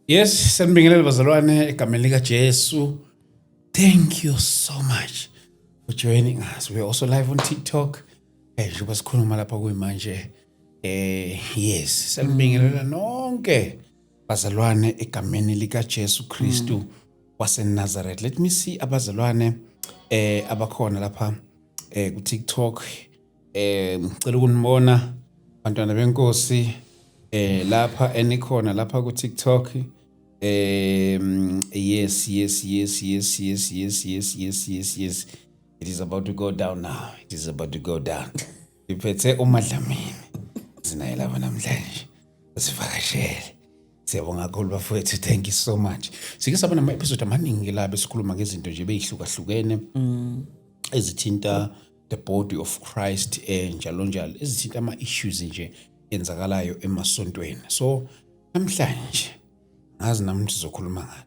Yes, sanibingelela bazalwane egameni lika Jesu. Thank you so much for joining us. We're also live on TikTok. Njengoba sikhuluma lapha kuyimanje. Yes, sanibingelela nonke bazalwane egameni lika Jesu Kristu waseNazareth. Let me see abazalwane abakhona lapha ku TikTok. Ngicela ukunibona bantwana benkosi lapha enikhona lapha ku TikTok. Yes. It is about to go down now. It is about to go down. Iphethe uMadlamini. Sinaye lapha namhlanje. Sivakashele. Siyabonga kakhulu bafowethu. Thank you so much. Sike saba nama episode amaningi la besikhuluma ngezinto nje bezihlukahlukene. Ezithinta the body of Christ njalo njalo. Ezithinta ama issues nje enzakalayo emasontweni. So namhlanje ngazi nami sizokhuluma ngani.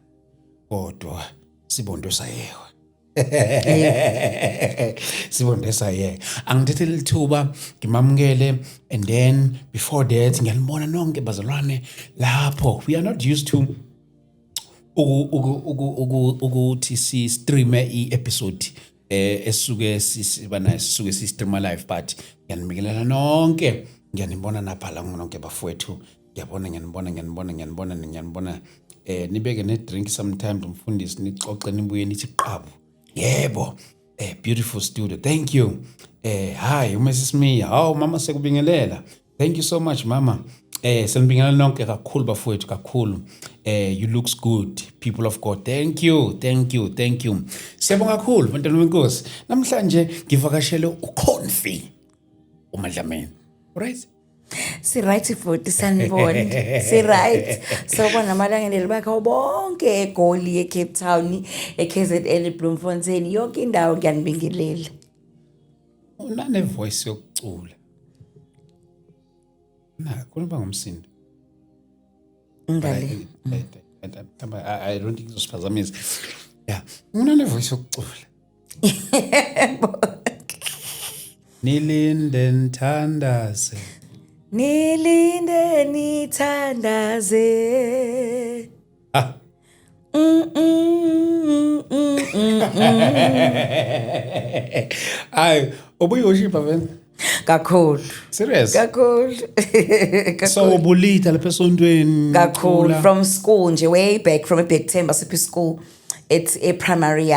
Kodwa sibondo sayekwa. Sibondo sayekwa. Angithethe lithuba ngimamukele and then before that ngiyalibona nonke bazalwane lapho. We are not used to ukuthi si stream episode esuke sibana sisuke si stream live but ngiyanibingelela nonke. Ngiyanibona naphala ngonke bafowethu. Ngiyanibona nibeke ne drink sometimes umfundisi nixoxe nibuye nithi qabu. Yebo. Beautiful studio. Thank you. Hi Mrs. Mia. Oh mama sekubingelela. Thank you so much mama. Sanibingelela nonke kakhulu bafowethu kakhulu. You looks good people of God. Thank you. Siyabonga kakhulu bantwana benkosi. Namhlanje ngivakashele uKonfi uMadlamini. Right? Si right futhi sanibona si right so bona malangeni bakho bonke eGoli eCape Town eKZN eBloemfontein yonke indawo ngiyanibingelela. Unane voice yokucula. Kunoba ngumsindo. Ngale. I don't think uzosiphazamisa. Yeah. Unane voice yokucula. Nilinde nthandaze. Nilinde nithandaze. Ay, obuyoshipa vena. Kakhulu. Serious? Kakhulu. So ubulita lapha esontweni. Kakhulu from school nje way back from eBekthemba Siphi School. It's a primary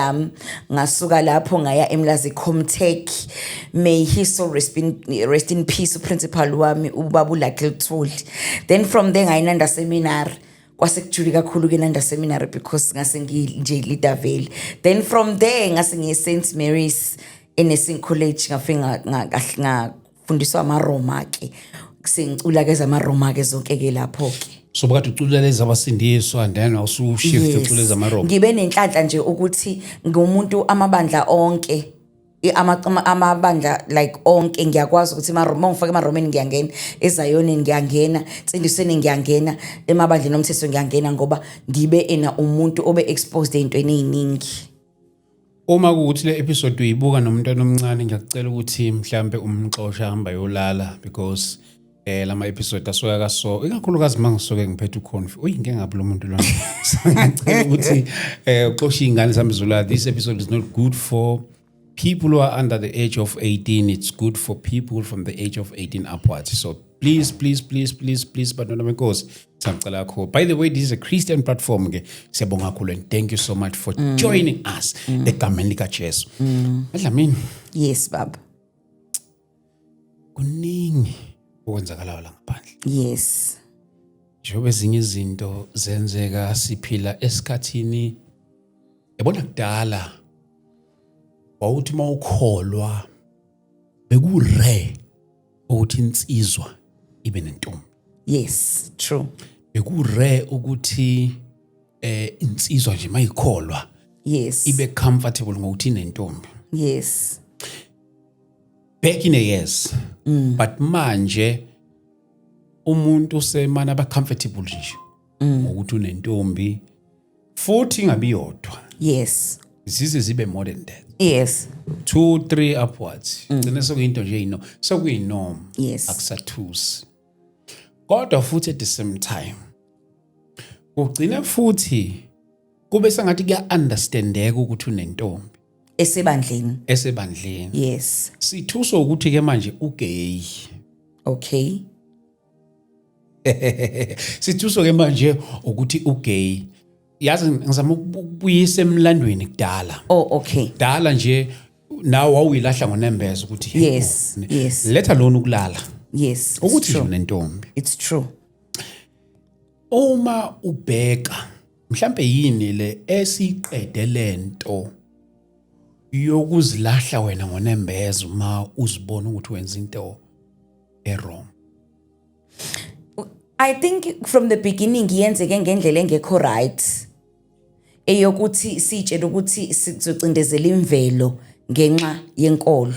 ngasuka lapho ngaya eMlazi Comtech. May he so rest in peace principal wami ubaba uLucky Thuli. Then from there ngayinanda seminar kwasekujuli kakhulu ke nanda seminar because ngase nje leader vale. Then from there ngase ngiye St Mary's Nursing College ngafika ngafundiswa amaRoma ke sengicula ke zamaRoma ke zonke ke lapho ke. So bakathi ucula lezi abasindiswa and then also shift ucula zamaRoma. Ngibe nenhlanhla nje ukuthi ngumuntu amabandla onke amabandla like onke ngiyakwazi ukuthi amaRoma ngifake amaRomeni ngiyangena eZayoni ngiyangena Nsindisweni ngiyangena emabandleni omthetho ngiyangena ngoba ngibe ena umuntu obe exposed ezintweni eziningi. Uma kuuthi le episode uyibuka nomntwana omncane ngiyakucela ukuthi mhlambe umxoxa hamba yolala because lama episode asuka kaso ikakhulukazi mangisoke ngiphethe uKonfi uyinke ngabe lo muntu lona ngicela ukuthi uxoxa ingane zami zolala. This episode is not good for people who are under the age of 18. It's good for people from the age of 18 upwards. So please bantwana benkosi sicela kakhulu. By the way, this is a Christian platform ke. Siyabonga kakhulu and thank you so much for joining us egameni lika Jesu. Madlamini. Yes baba. Kuningi okwenzakalayo la ngaphandle. Yes. Njengoba ezinye izinto zenzeka siphila esikhathini yabona kudala wawuthi mawukholwa bekurare ukuthi insizwa ibe nentombi. Yes, true. Bekurare ukuthi insizwa nje mayikholwa yes ibe comfortable ngokuthi nentombi. Yes. Back in the years. But manje umuntu semana ba comfortable nje ngokuthi unentombi futhi ngabi yodwa. Yes. Zize zibe more than that. Yes. 2, 3 upwards. Then sokuyinto nje ino. Sokuyinorm. Yes. Akusathusi. Kodwa futhi at the same time Kugcina futhi kube sengathi kuya-understandeka ukuthi unentombi esebandleni. Yes. Sithuswa ukuthi ke manje ugay. Okay. Sithuswa ke manje ukuthi ugay. Yazi ngizama ukubuyisa emlandweni kudala. Oh, okay. Dala nje nawe wawuyilahla ngonembeza ukuthi Yes. Yes. letha lona ukulala. Yes. It's Ukuthi true. nje unentombi. It's true. Uma ubheka mhlambe yini le esiqede lento yokuzilahla wena ngonembeza uma uzibona ukuthi wenza into wrong. I think from the beginning yenzeke ngendlela engekho right. Eyokuthi sitshela ukuthi sizocindezela imvelo ngenxa yenkolo.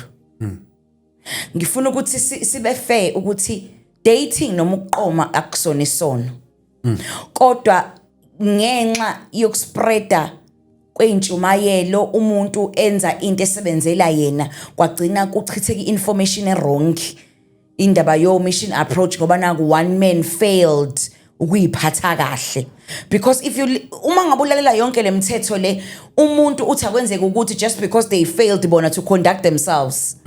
Ngifuna ukuthi sibe fair ukuthi dating noma ukuqoma akusona isono. Kodwa ngenxa yokuspreada kweintshumayelo umuntu enza into esebenzela yena kwagcina kuchitheka information errong indaba yo mission approach ngoba naku one man failed ukuyiphatha kahle because if you uma ngabulalela yonke lemithetho le umuntu uthi akwenzeka ukuthi just because they failed bona to conduct themselves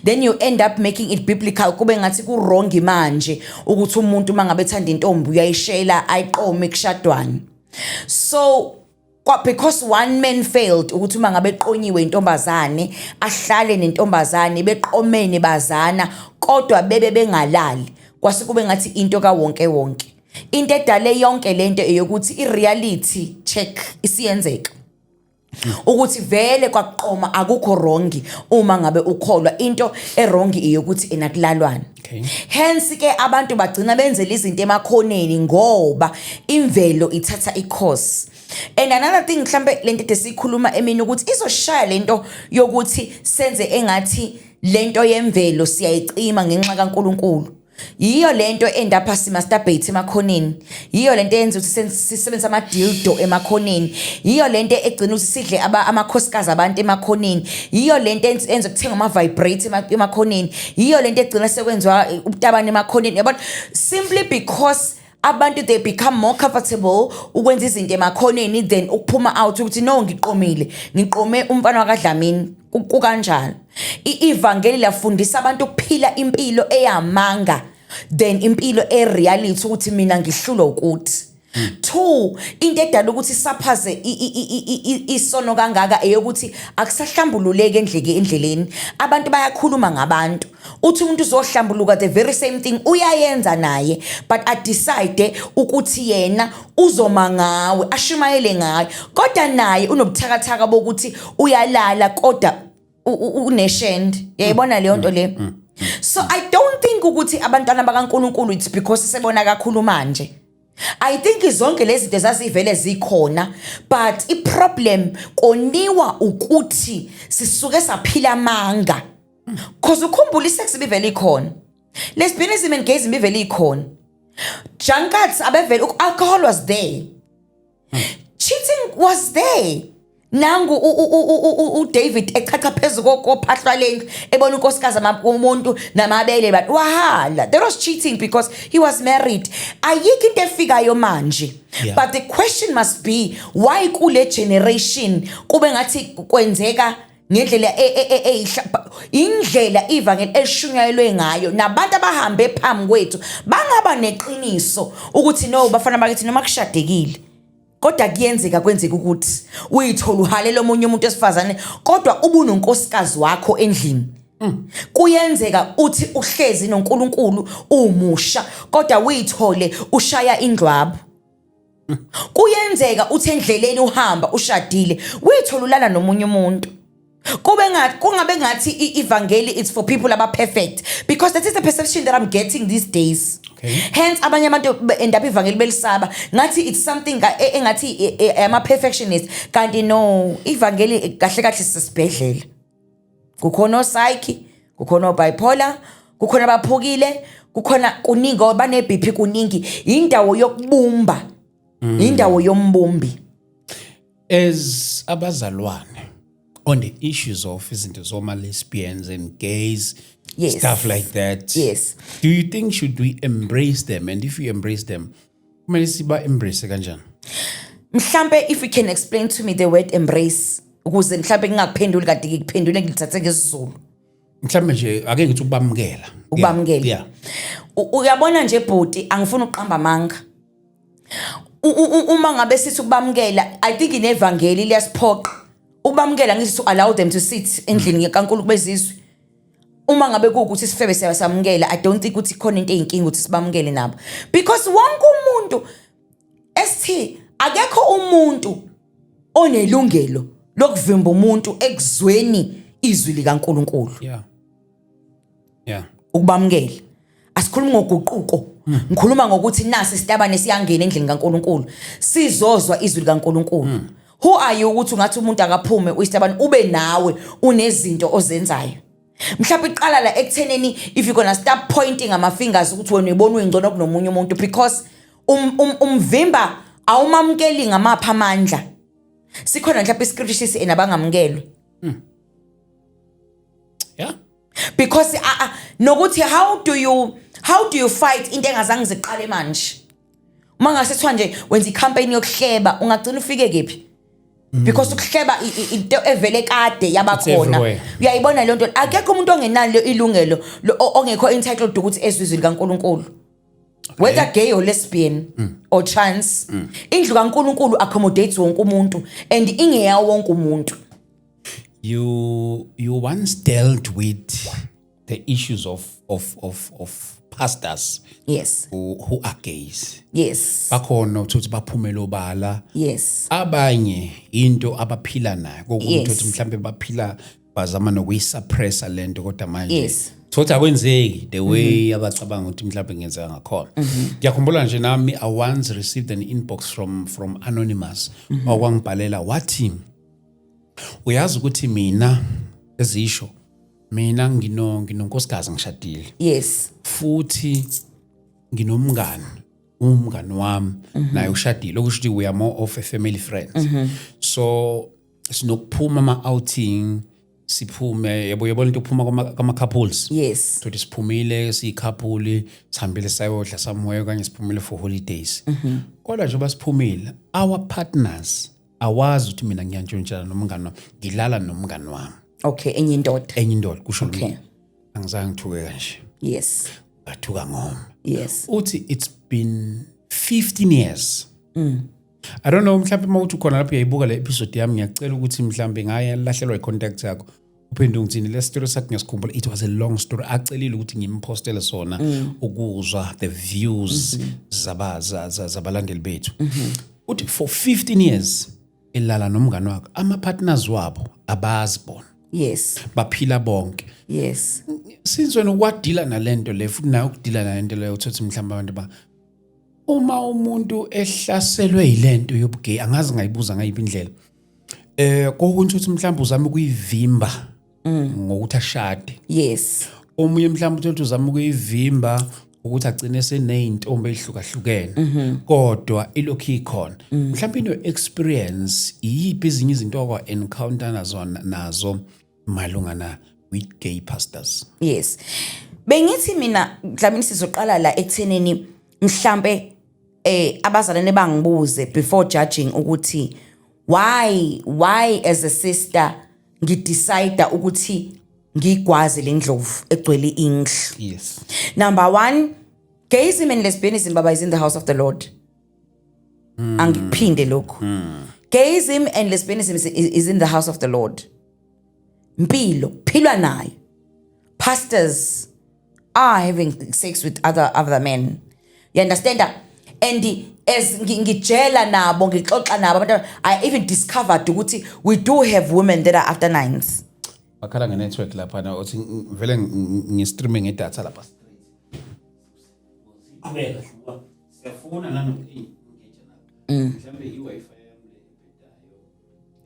then you end up making it biblical kube ngathi ku wrong manje ukuthi umuntu mangabe ethanda intombi uyayishela ayiqome kushadwana so because one man failed ukuthi uma ngabe eqonyiwe intombazane ahlale nentombazane beqomene bazana kodwa bebe bengalali kwase kube ngathi into kawonke wonke into edale yonke lento eyokuthi ireality check isiyenzeka ukuthi vele kwaqoma akukho wrong uma ngabe ukholwa into errong eyokuthi enakulalwana hence ke abantu bagcina benzela izinto emakhoneni ngoba imvelo ithatha icourse. And another thing mhlambe lento esikhuluma emini ukuthi izoshaya lento yokuthi senze engathi lento yemvelo siyayicima ngenxa kaNkuluNkulu. Yiyo lento endapha simasturbate emakhoneni. Yiyo lento yenza ukuthi sisebenzisa ama dildo emakhoneni. Yiyo lento egcina ukuthi sidle amakhosikazi abantu emakhoneni. Yiyo lento enza ukuthenga ama vibrate emakhoneni. Yiyo lento egcina sekwenzwa ubutabane emakhoneni. Yabona simply because abantu they become more comfortable ukwenza izinto emakhoneni than ukuphuma out ukuthi no ngiqomile ngiqome umfana wakaDlamini kukanjalo ievangeli lafundisa abantu ukuphila impilo eyamanga than impilo ereality ukuthi mina ngihlulwa ukuthi 2 into edala ukuthi saphaze isono kangaka eyokuthi akusahlambululeke endleleni abantu bayakhuluma ngabantu uthi umuntu uzohlambuluka the very same thing uyayenza naye but I decide ukuthi yena uzoma ngawe ashumayele ngaye kodwa naye unobuthakathaka bokuthi uyalala kodwa uneshend yayibona leyo nto le so I don't think ukuthi abantwana bakaNkuluNkulu it's because sebona kakhulu manje I think zonke lezi zinto zazivele zikhona but I problem koniwa ukuthi sisuke saphila amanga because ukhumbula isex bivele ikhona lesbianism and gayism bivele ikhona drunkards abevele alcohol was there cheating was there nangu uDavid echacha phezulu kophahlwa lengi ebona unkosikazi umuntu namabele but wahala there was cheating because he was married ayikho into efikayo manje but the question must be why kule generation kube ngathi kwenzeka ngendlela indlela ivangeli elishunyayelwe ngayo nabantu abahambe phambi kwethu bangaba neqiniso ukuthi no bafana bakithi noma kushadekile kodwa kuyenzeka kwenzeka ukuthi uyithola uhalela omunye umuntu esifazane kodwa ubunonkosikazi wakho endlini kuyenzeka uthi uhlezi noNkulunkulu umusha kodwa uyithole ushaya indlwabu kuyenzeka uthi endleleni uhamba ushadile uyithola ulala nomunye umuntu kungabe ngathi ivangeli it's for people aba perfect because that is the perception that I'm getting these days. Hence abanye abantu end up ivangeli belisaba ngathi it's something engathi ama perfectionist kanti no ivangeli kahle kahle sisibhedlela kukhona psyche kukhona bipolar kukhona abaphukile kukhona kuningi bane BP kuningi indawo yokubumba indawo yombumbi as abazalwane on the issues of izinto zoma lesbians and gays stuff like that do you think should we embrace them and if you embrace them kumele siba embrace kanjani Mhlambe if you can explain to me the word embrace ukuze mhlambe ngingakuphenduli kade ngikuphendule ngilithathe ngesizulu. Mhlawumbe nje ake ngithi ukubamukela. Ukubamukela. Yeah. Uyabona nje bhuti angifuni uqamba amanga. Uma ngabe sithi ukubamukela I think inevangeli liyasiphoqa. Ukubamukela ngithi to allow them to sit endlini kaNkulunkulu bezizwe. Uma ngabe kuukuthi sifebe siyasamukela I don't think ukuthi khona into eyinkinga ukuthi sibamukele nabo because wonke umuntu esithi akekho umuntu onelungelo lokuvimba umuntu ekuzweni izwi likaNkulunkulu. Yeah. Ukubamukela asikhulumi ngoguquko ngikhuluma ngokuthi nasi sitabane siyangena endlini kaNkulunkulu sizozwa izwi likaNkulunkulu. Who are you ukuthi ungathi umuntu akaphume usitabane ube nawe unezinto ozenzayo. Mhlawumbe iqala la ekutheneni if you gonna start pointing ama fingers ukuthi wena uyibona uyingcono kunomunye umuntu because umvimba awumamukeli ngamapha amandla. Sikhona mhlawumbe iscripture sithi enabangamukelwe. Yeah. Because nokuthi how do you fight into engazange ziqale manje. Mangasethwa nje wenza icampaign yokuhleba ungagcina ufike kephi? Because ukuhleba into evele kade yabakhona. Uyayibona le nto akekho umuntu ongenalo ilungelo ongekho entitled ukuthi ezwizwe likaNkulunkulu. Whether gay or lesbian or trans, indlu kaNkulunkulu accommodates wonke umuntu and ingeya wonke umuntu. You once dealt with the issues of pastors. Yes. Who are gays. Yes. Bakhona ukuthi baphumela obala. Yes. Abanye into abaphila nayo ukuthi mhlambe baphila bazama nokuyisuppressa lento kodwa manje. Yes. Thothi akwenzeki the way abacabanga ukuthi mhlambe ngenzeka ngakhona. Ngiyakhumbula nje nami I once received an inbox from anonymous okwangibhalela wathi uyazi ukuthi mina ezisho mina nginonkosikazi ngishadile. Yes. Futhi nginomngani umngani wami naye ushadile okusho ukuthi we are more of a family friends. So sinokuphuma ama outing siphume yabo into ukuphuma kama couples. Yes. Thothi siphumile siyicouple sihambile sayodla somewhere kanye siphumile for holidays. Kodwa nje basiphumile our partners awazi ukuthi mina ngiyantshontshana nomngani wami ngilala nomngani wami. Okay, enye indoda kusho okay. Ukuthi angizange ngithuke kanje. Yes. Bathuka ngoma. Yes. Uthi it's been 15 years. I don't know mhlawumbe mawuthi khona lapho uyayibuka le episode yami ngiyacela ukuthi mhlawumbe ngaya lahlelwa icontact yakho uphinde ungithini le story sakhe ngiyasikhumbula it was a long story acelile ukuthi ngimpostele sona ukuzwa the views zabalandeli bethu. Uthi for 15 years elala nomngane wakhe ama partners wabo abazibona. Yes. Baphila bonke. Yes. Since wena wadila nalento le futhi nayo ukudila nalento le uthothi mhlawumbe abantu uma umuntu ehlaselwe yilento yobugay angazi ngayibuza ngayiphi indlela kokunye uthi mhlawumbe uzama ukuyivimba ngokuthi ashade. Yes. Omunye mhlawumbe uthi uzama ukuyivimba ukuthi agcine seneyintombi ehlukahlukene kodwa ilokhu ikhona. Mhlawumbe ino experience yipi ezinye izinto okwa encounter nazo malungana with gay pastors. Yes. Bengithi mina mhlawumbe sizoqala la ekutheneni mhlambe abazalwane bangibuze before judging ukuthi why as a sister ngidecide ukuthi ngigwaze lendlovu egcwele inghl. Yes. Number 1, gayism and lesbianism baba is in the house of the Lord. Angiphinde lokho. Gayism and lesbianism is in the house of the Lord. Mpilo philwa nayo. Pastors are having sex with other men. You understand that? And as ngijela nabo ngixoxa nabo abantu I even discovered ukuthi we do have women that are after 9s. Bakhala nge-network lapha na uthi vele ngi-streaming ngedatha lapha straight. Siyafuna nanoku-engage nabo. Mhlawumbe i-Wi-Fi yami le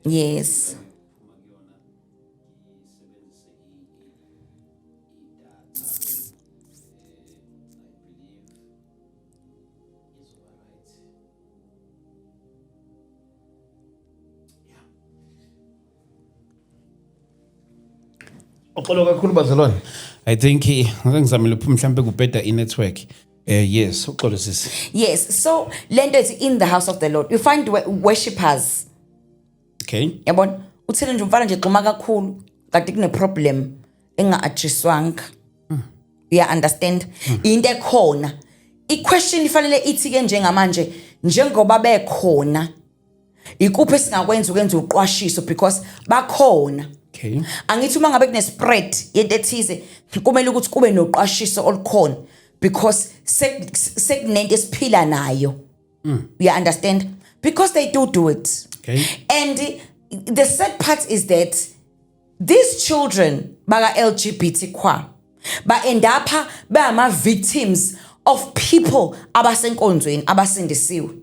ebhedayo. Yes. Oxolo kakhulu bazalwane. I think ngizamile mhlawumbe kubheda i-network Yes, uxolo sisi. Yes, so lento is in the house of the Lord. You find worshippers. Okay. Yabona, uthele nje umfana nje xuma kakhulu, kanti kune problem enga-addresswanga. You understand? Into ekhona. I-question ifanele ithi ke njengamanje, njengoba bekhona, ikuphi esingakwenza ukwenza uqwashiso because bakhona. Okay. Angithi uma ngabe kune spread yento ethize, kumele ukuthi kube noqwashiso olukhona because sekunento esiphila nayo. You understand? Because they do it. Okay. And the sad part is that these children baga LGBTQ ba end up ba victims of people abasenkonzweni abasindisiwe.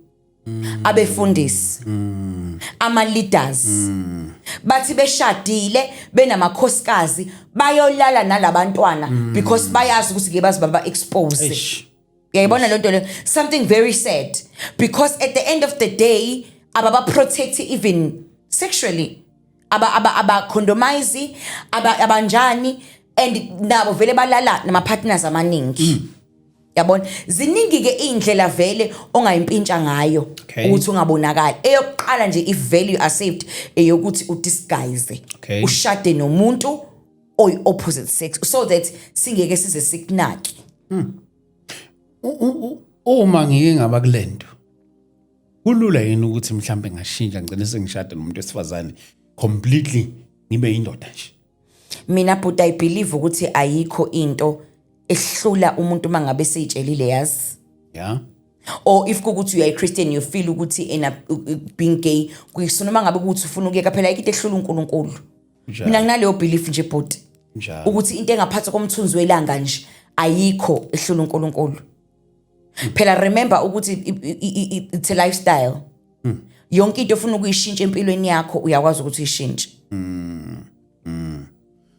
Abefundisi. Ama leaders. Bathi beshadile benamakhosikazi bayolala nalabantwana because bayazi ukuthi ke bazi baba expose. Yayibona lento le, something very sad because at the end of the day ababa protect even sexually aba condomize abanjani and nabo vele balala nama partners amaningi. Yabona ziningi ke indlela vele ongayimpintsha ngayo ukuthi ungabonakala. Eyokuqala nje if value are saved eyokuthi udisguise ushade nomuntu oy opposite sex so that singeke size sikunaki. Uma ngike ngaba kulento kulula yini ukuthi mhlambe ngashintsha ngicela sengishada nomuntu wesifazane completely ngibe indoda nje? Mina but I believe ukuthi ayikho into ehlula umuntu mangabe seyitshelile yazi. Yeah. Or if kukuthi you are a Christian you feel ukuthi being gay kuyisona mangabe ukuthi ufuna ukuyeka phela into ehlula uNkulunkulu. Mina nginaleyo belief nje but ukuthi into engaphathi komthunzi welanga nje ayikho ehlula uNkulunkulu. Phela remember ukuthi it's a lifestyle. Yonke into ofuna ukuyishintsha empilweni yakho uyakwazi ukuthi uyishintshe.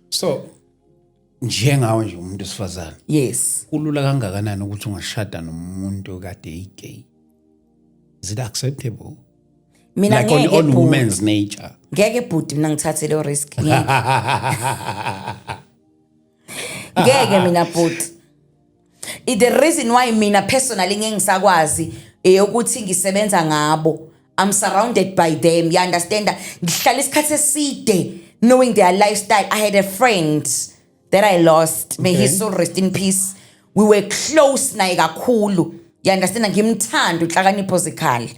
So njengawe nje umuntu wesifazane. Yes. Kulula kangakanani ukuthi ungashada nomuntu kade egay? Is it acceptable? Mina like on women's nature. Ngeke bhuti mina ngithathe le risk. Ngeke mina bhuti. The reason why mina personally ngeke ngisakwazi ukuthi ngisebenza ngabo. I'm surrounded by them. You understand? Ngihlala isikhathi eside knowing their lifestyle. I had a friend that I lost. May his soul rest in peace. We were close naye kakhulu. You understand? Ngimthanda uhlakanipho zikhali.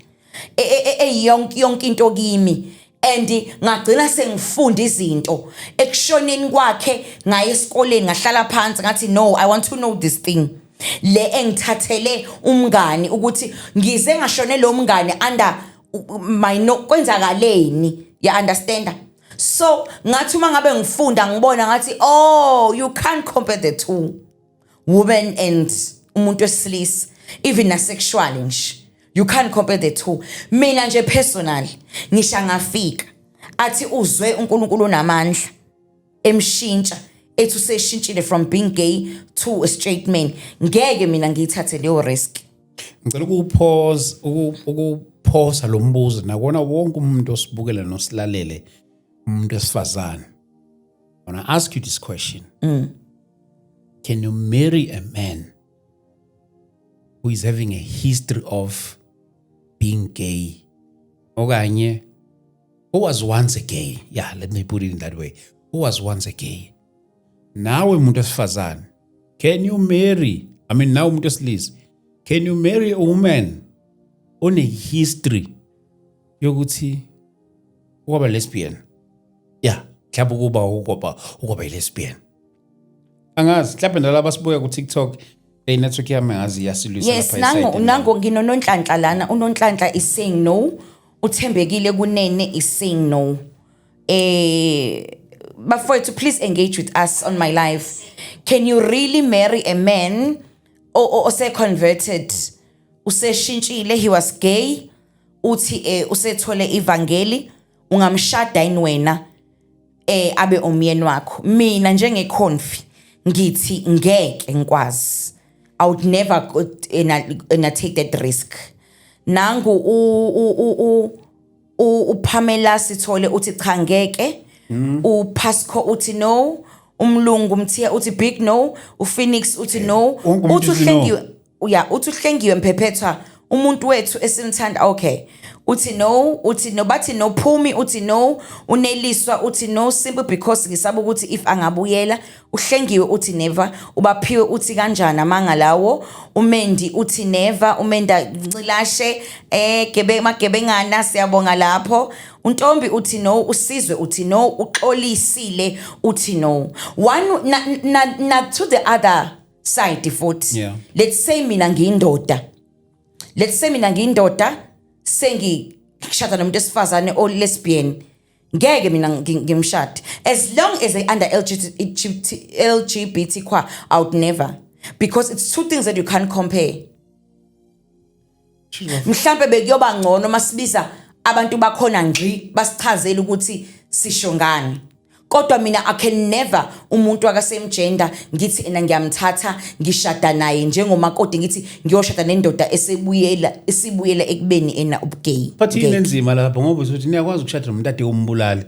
Yonke into kimi. And ngagcina sengifunda izinto. Ekushoneni kwakhe ngaye esikoleni ngahlala phansi ngathi no, I want to know this thing. Le engithathele umngani ukuthi ngize ngashone lo mngani under my no kwenzakaleni. You understand? So ngathi uma ngabe ngifunda ngibona ngathi oh you can't compare the two, woman and umuntu wesilisa, even asexual nje. You can't compare the two. Mina nje personal ngisha ngafika athi uzwe uNkulunkulu onamandla emshintsha ethi useshintshile from being gay to a straight man. Ngeke mina ngiyithathe leyo risk. Ngicela ukuphosa lo mbuzo nakona wonke umuntu osibukela nosilalele umuntu wesifazane. I want to ask you this question. Can you marry a man who is having a history of being gay? Okanye who was once a gay? Yeah, let me put it in that way. Who was once a gay? Nawe umuntu wesifazane. Can you marry? I mean now umuntu wesilisa. Can you marry a woman on a history yokuthi ukuba lesbian? Yeah, mhlawumbe ukuba lesbian. Angazi mhlawumbe nalabo sibuya ku TikTok network yami ngazi yasilwisa lapha esayidini. Yes, nango nginononhlanhla lana, unonhlanhla is saying no, uthembekile kunene is saying no. But for you to please engage with us on my live. Can you really marry a man or say converted? Useshintshile, he was gay, uthi usethole ivangeli, ungamshada yini wena abe umyeni wakho? Mina njengekhonfi ngithi ngeke ngikwazi. I would never take that risk. Nangu uPamela Sithole uthi cha ngeke. uPasco uthi no, umlungu mthiya uthi big no, uPhoenix uthi no, uthi uhlengiwe uthi uhlengiwe mphephetha umuntu wethu esimthanda okay uthi no bathi no Phumi uthi no uneliswa uthi no simple because ngisaba ukuthi if angabuyela uhlengiwe uthi never ubaphiwe uthi kanjani amanga lawo uMendi uthi never uMenda Ncilashe magebengana siyabonga lapho uNtombi uthi no uSizwe uthi no uXolisile uthi no one na to the other side futhi Yeah. let's say mina ngiyindoda sengishada nomuntu esifazane o lesbian ngeke mina ngimshade as long as they under LGBT I would never because it's two things that you can't compare mhlambe bekuyoba ngcono masibiza abantu bakhona ngqi basichazela ukuthi sisho ngani kodwa mina I can never umuntu akasemgender ngithi ena ngiyamthatha ngishada naye njengomakoti ngithi ngiyoshada nendoda esibuyela ekubeni ena ubugay but inenzima lapho ngoba uthi niyakwazi ukushada nomuntu ade umbulali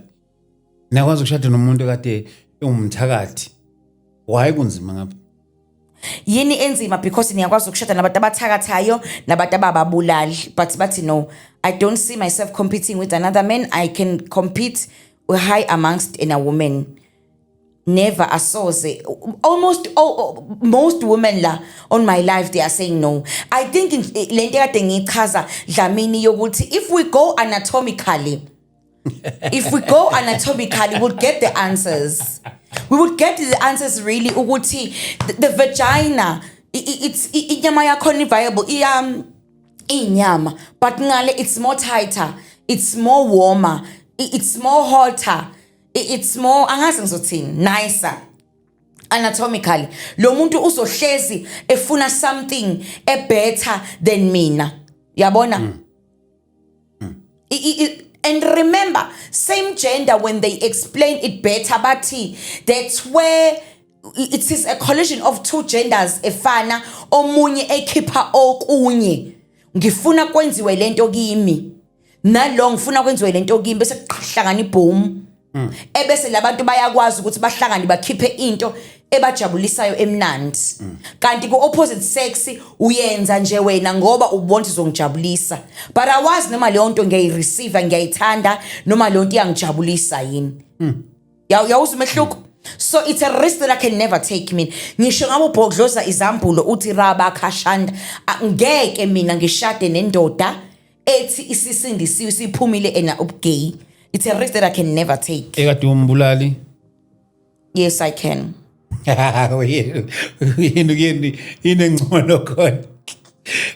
niyakwazi ukushada nomuntu kade ungumthakathi why kunzima ngapha yini enzima because niyakwazi ukushada nabantu abathakathayo nabantu abababulali but bathi no I don't see myself competing with another man I can compete high amongst in a woman never asoze almost most women la on my life they are saying no I think lento kade ngichaza Dlamini yokuthi if we go anatomically we'll get the answers we would get the answers really ukuthi the vagina it's inyama yakhona viable inyama but ngale it's more tighter it's more warmer it's more hotter it's more angazi ngizothini nicer anatomically lo muntu uzohlezi efuna something better than mina yabona and remember same gender when they explain it better bathi that's where it is a collision of two genders efana omunye ekhipha okunye ngifuna kwenziwe lento kimi nalo ngifuna kwenziwe lento kimi bese kuhlangana iboom ebese labantu bayakwazi ukuthi bahlangane bakhiphe into ebajabulisayo emnandi kanti ku opposite sex uyenza nje wena ngoba ubona izongijabulisa but awazi noma leyo nto ngiyayireceive ngiyayithanda noma leyo nto iyangijabulisa yini yawuza umehluko so it's a risk that I can never take mina ngisho ngabo bhodloza izambulo uthi raba khashanda ngeke mina ngishade nendoda ethi isisindisiwe siphumile ena ubugay it's a risk that I can never take ekade umbulali yes I can yini ingcono khona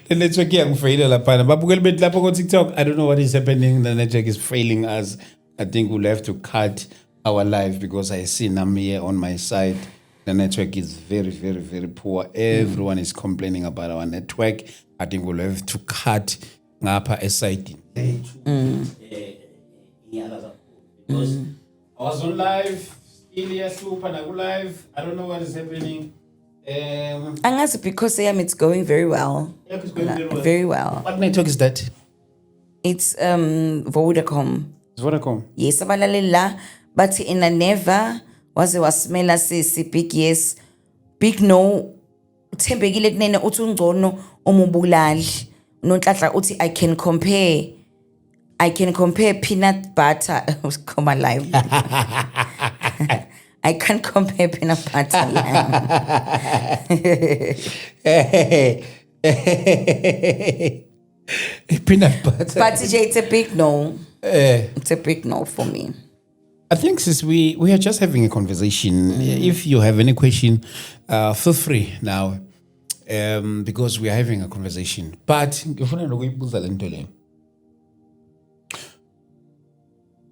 the network iyangifeyila lapha babukeli bethu lapha ku TikTok I don't know what is happening the network is failing us I think we'll have to cut our live because I see Nami here on my side the network is very very very poor everyone is complaining about our network I think we'll have to cut ngapha eside because I was on live Ilya Super Nagu live. I don't know what is happening. angazi because it's going very well. It's going very well. Very well. What network is that? It's Vodacom. It's Vodacom. Yes, abalalela but in a never waze wasimela si big yes big no uthembekile kunene uthi ungcono omubulali nonhlanhla uthi I can compare peanut butter come alive I can't compare peanut butter Peanut butter. but TJ, it's a big no. It's a big no for me. I think since we are just having a conversation, if you have any question, feel free now, because we are having a conversation. But ngifuna nokuyibuza lento le.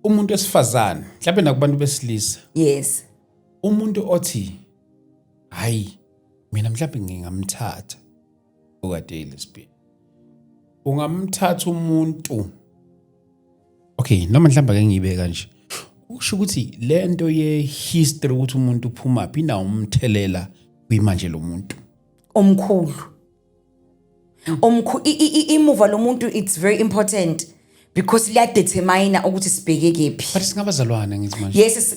Umuntu esifazane, mhlawumbe nakubantu besilisa. Yes. Umuntu othi hayi mina mhlawumbe ngingamthatha okade lesbian. Ungamthatha umuntu. Okay, noma mhlawumbe ake ngiyibeka nje. Usho ukuthi lento ye history ukuthi umuntu uphuma phi na umthelela kwimanje lomuntu. Omkhulu imuva lomuntu it's very important because liyadetermine ukuthi sibheke kephi. But singabazalwane ngithi manje. Yes,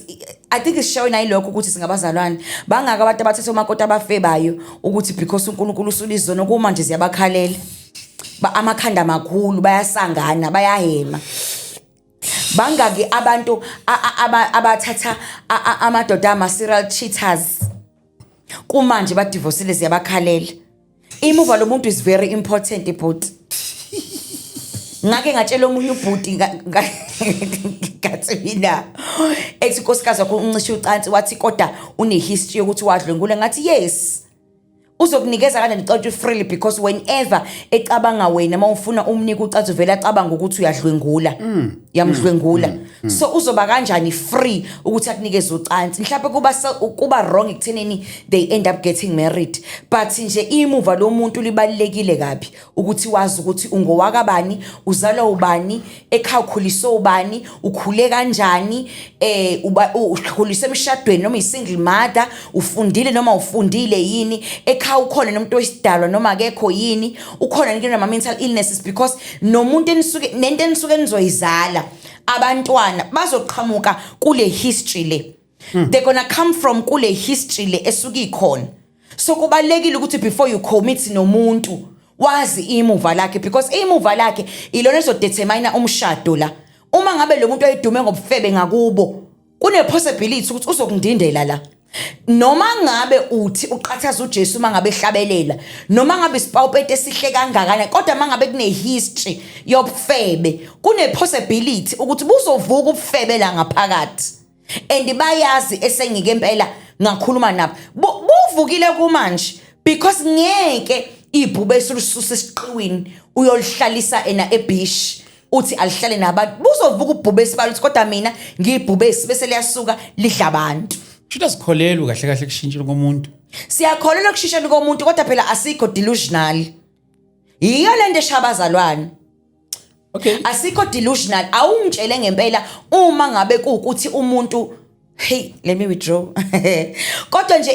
I think it's showing ayilokho ukuthi singabazalwane. Bangaka abantu abathethe umakoti abafebayo ukuthi because uNkulunkulu usulizona kuma nje ziyabakhalela. Amakhanda amakhulu bayasangana bayahema. Bangaki abantu abathatha amadoda ama-serial cheaters kumanje badivorcile ziyabakhalela. Imuva lo muntu is very important ibhuti. Ngake ngatshela omunye ubhuti ngathi mina ethi nkosikazi wakho uncishe ucansi wathi kodwa une history yokuthi wadlwengula ngathi yes. Uzokunikeza kanjani icathu freely because whenever ecabanga wena mawufuna umnika ucathu vela acabanga ukuthi uyadlwengula yamdlwengula so uzoba kanjani free ukuthi akunikeze ucansi mhlawumbe kuba wrong ekuthenini they end up getting married but nje imuva lo muntu libalekile kabi ukuthi wazi ukuthi ungowakabani uzalwa ubani ekhawukhuliso ubani ukhule kanjani ukhuliswe emshadweni noma isingle mother ufundile noma ufundile yini ukhona nomuntu wesidalwa noma akekho yini ukhona nike nama mental illnesses because nomuntu nento enisuke nizoyizala abantwana bazoqhamuka kule history le they're gonna come from kule history le esuka ikhona so kubalekile ukuthi before you commit nomuntu wazi imuva lakhe because imuva lakhe ilona ezodetermine umshado la uma ngabe lo muntu ayidume ngobufebe ngakubo kune possibility ukuthi uzokundindela la noma ngabe uthi uqhathaza uJesu mangabe ehlabelela noma ngabe isipawupete esihle kangakana kodwa mangabe kune history yobufebe kune possibility ukuthi buzovuka ubufebe la ngaphakathi and bayazi esengike impela ngakhuluma nabo buvukile kumanje because ngeke ibhube esususa esiqiwini uyolihlalisa ena ebish uthi alihlale nabantu buzovuka ubhube esibaluthi kodwa mina ngibhube bese liyasuka lidla abantu Should sikholelwa kahle kahle kushintshela komuntu. Siyakholelwa kushintshela komuntu kodwa phela asikho delusional. Yiyo lento eshabazalwane. Okay. Asikho delusional. Awungitshele ngempela uma ngabe kuukuthi umuntu hey let me withdraw. Kodwa nje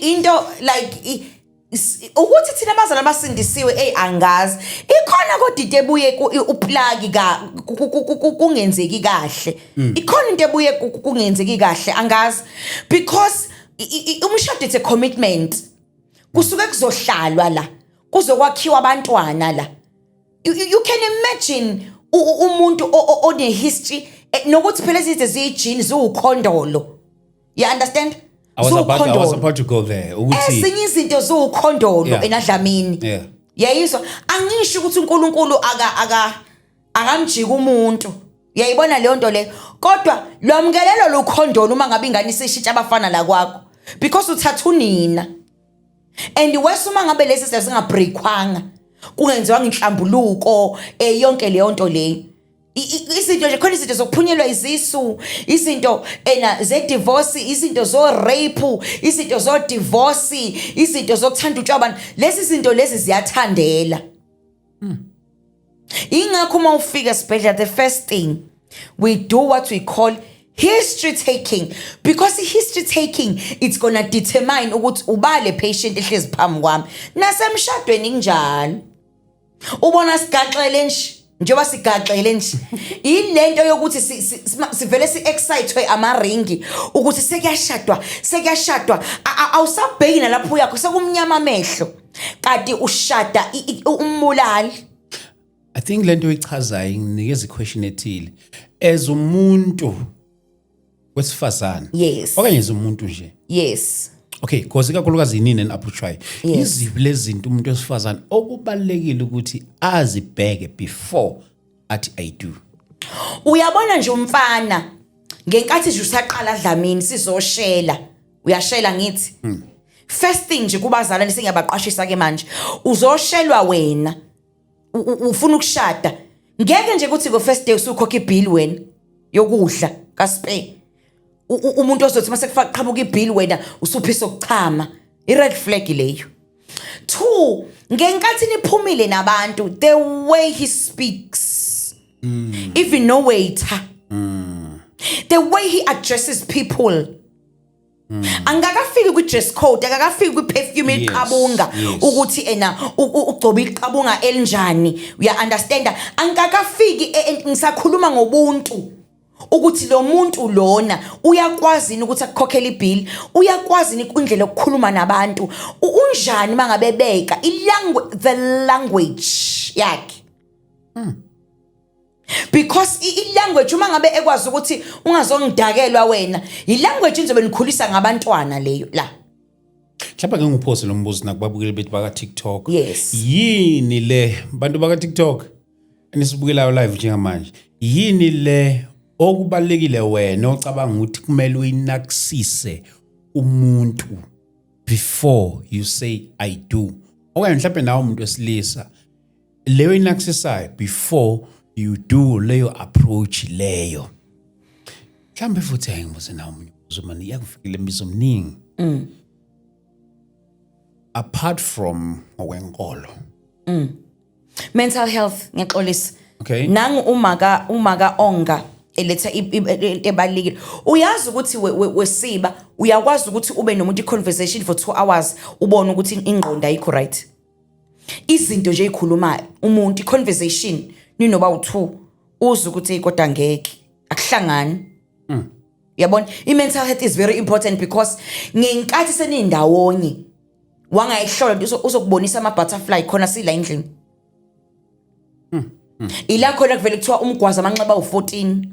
into like ukuthi thina abazalwane basindisiwe angazi ikhona kodide ebuye uplug kungenzeki kahle ikhona into ebuye kungenzeki kahle angazi because umshado it's a commitment kusuke kuzohlalwa la kuzokwakhiwa abantwana la you can imagine umuntu one history nokuthi phela izinto ziyijini ziwukhondolo you understand I was about to go there. Ezinye izinto ziwukhondolo enadlamini. Yeah. Yayizwa angisho ukuthi uNkulunkulu akamjika umuntu. Uyayibona leyo nto le. Kodwa lwamkelelo lukhondolo uma ngabe ingane isishintsha abafana la kwakho because uthatha unina. And wesuma ngabe lesi singabreakwanga. Kungenziwa inhlambuluko yonke leyo nto le. Izinto nje khona izinto zokuphunyelwa izisu izinto ze divorce izinto zo rape izinto zo divorce izinto zokuthanda utshwabana lezi zinto lezi ziyathandela ingakho uma ufika esibhedlela the first thing we do what we call history taking because history taking it's gonna determine ukuthi ubale patient ehlezi phambi kwami nasemshadweni kunjani ubona sigaxele nje njengoba sigaxele nje ilento yokuthi sivele si-excitwe amaringi ukuthi sekuyashadwa awusabheki nalapho uyakho sekumnyama amehlo kanti ushada umbulali I think lento ichazayo nginikeza iquestion ethile as umuntu wesifazana yes okanye umuntu nje yes okay because ikakhulukazi inini and approach iziphi lezi zinto umuntu wesifazana okubalekile ukuthi azibheke before athi I do uyabona nje umfana ngenkathi nje usaqala dlamini sizoshela uyashela ngithi first thing nje kubazalwane sengiyabaqashisa ke manje uzoshelwa wena ufuna ukushada ngeke nje ukuthi go first day usukhokha ibill wena yokudla kaspe umuntu ozothi mase kuqhamuka ibill wena usuphisa ukuchama i-red flag leyo 2 ngenkathi niphumile nabantu the way he speaks even no waiter the way he addresses people angakafiki ku-dress code akakafiki kwi-perfume eliqabunga ukuthi ugcoba iqabunga elinjani uya-understanda angakafiki ngisakhuluma ngobuntu ukuthi lo muntu lona uyakwazi ukuthi akukhokhele ibill uyakwazi indlela yokukhuluma nabantu unjani mangabebeka the language yakhe because i-language uma ngabe ekwazi ukuthi ungazongidakelwa wena i-language inzobe nikhulisa ngabantwana leyo la mhlawumbe ke ngiphose lo mbuzo nakubabukeli bethu baka TikTok yes yini le bantu baka TikTok enisibukelayo live njengamanje yini le okubalekile wena ocabanga ukuthi kumele uyinakisise umuntu before you say I do okanye mhlawumbe nawe umuntu wesilisa leyo inakusisayo before you do leyo approach leyo mhlawumbe futhi ayingibuze nawe umuntu uzomani yakufikile imizo eminingi apart from okwenkolo mental health ngiyaxolisa okay nangu umaka onga eletha ebalekile uyazi ukuthi wesiba uyakwazi ukuthi ube nomuntu i-conversation for 2 hours ubone ukuthi ingqondo ayikho right izinto nje ikhulumayo umuntu i-conversation ninoba u2 uze ukuthi kodwa ngeke akuhlangani yabona i-mental health is very important because ngenkathi senindawonye wangayihlola uzokubonisa ama-butterfly khona sila endlini ila khona kuvele kuthiwa umgwaza amanxeba u14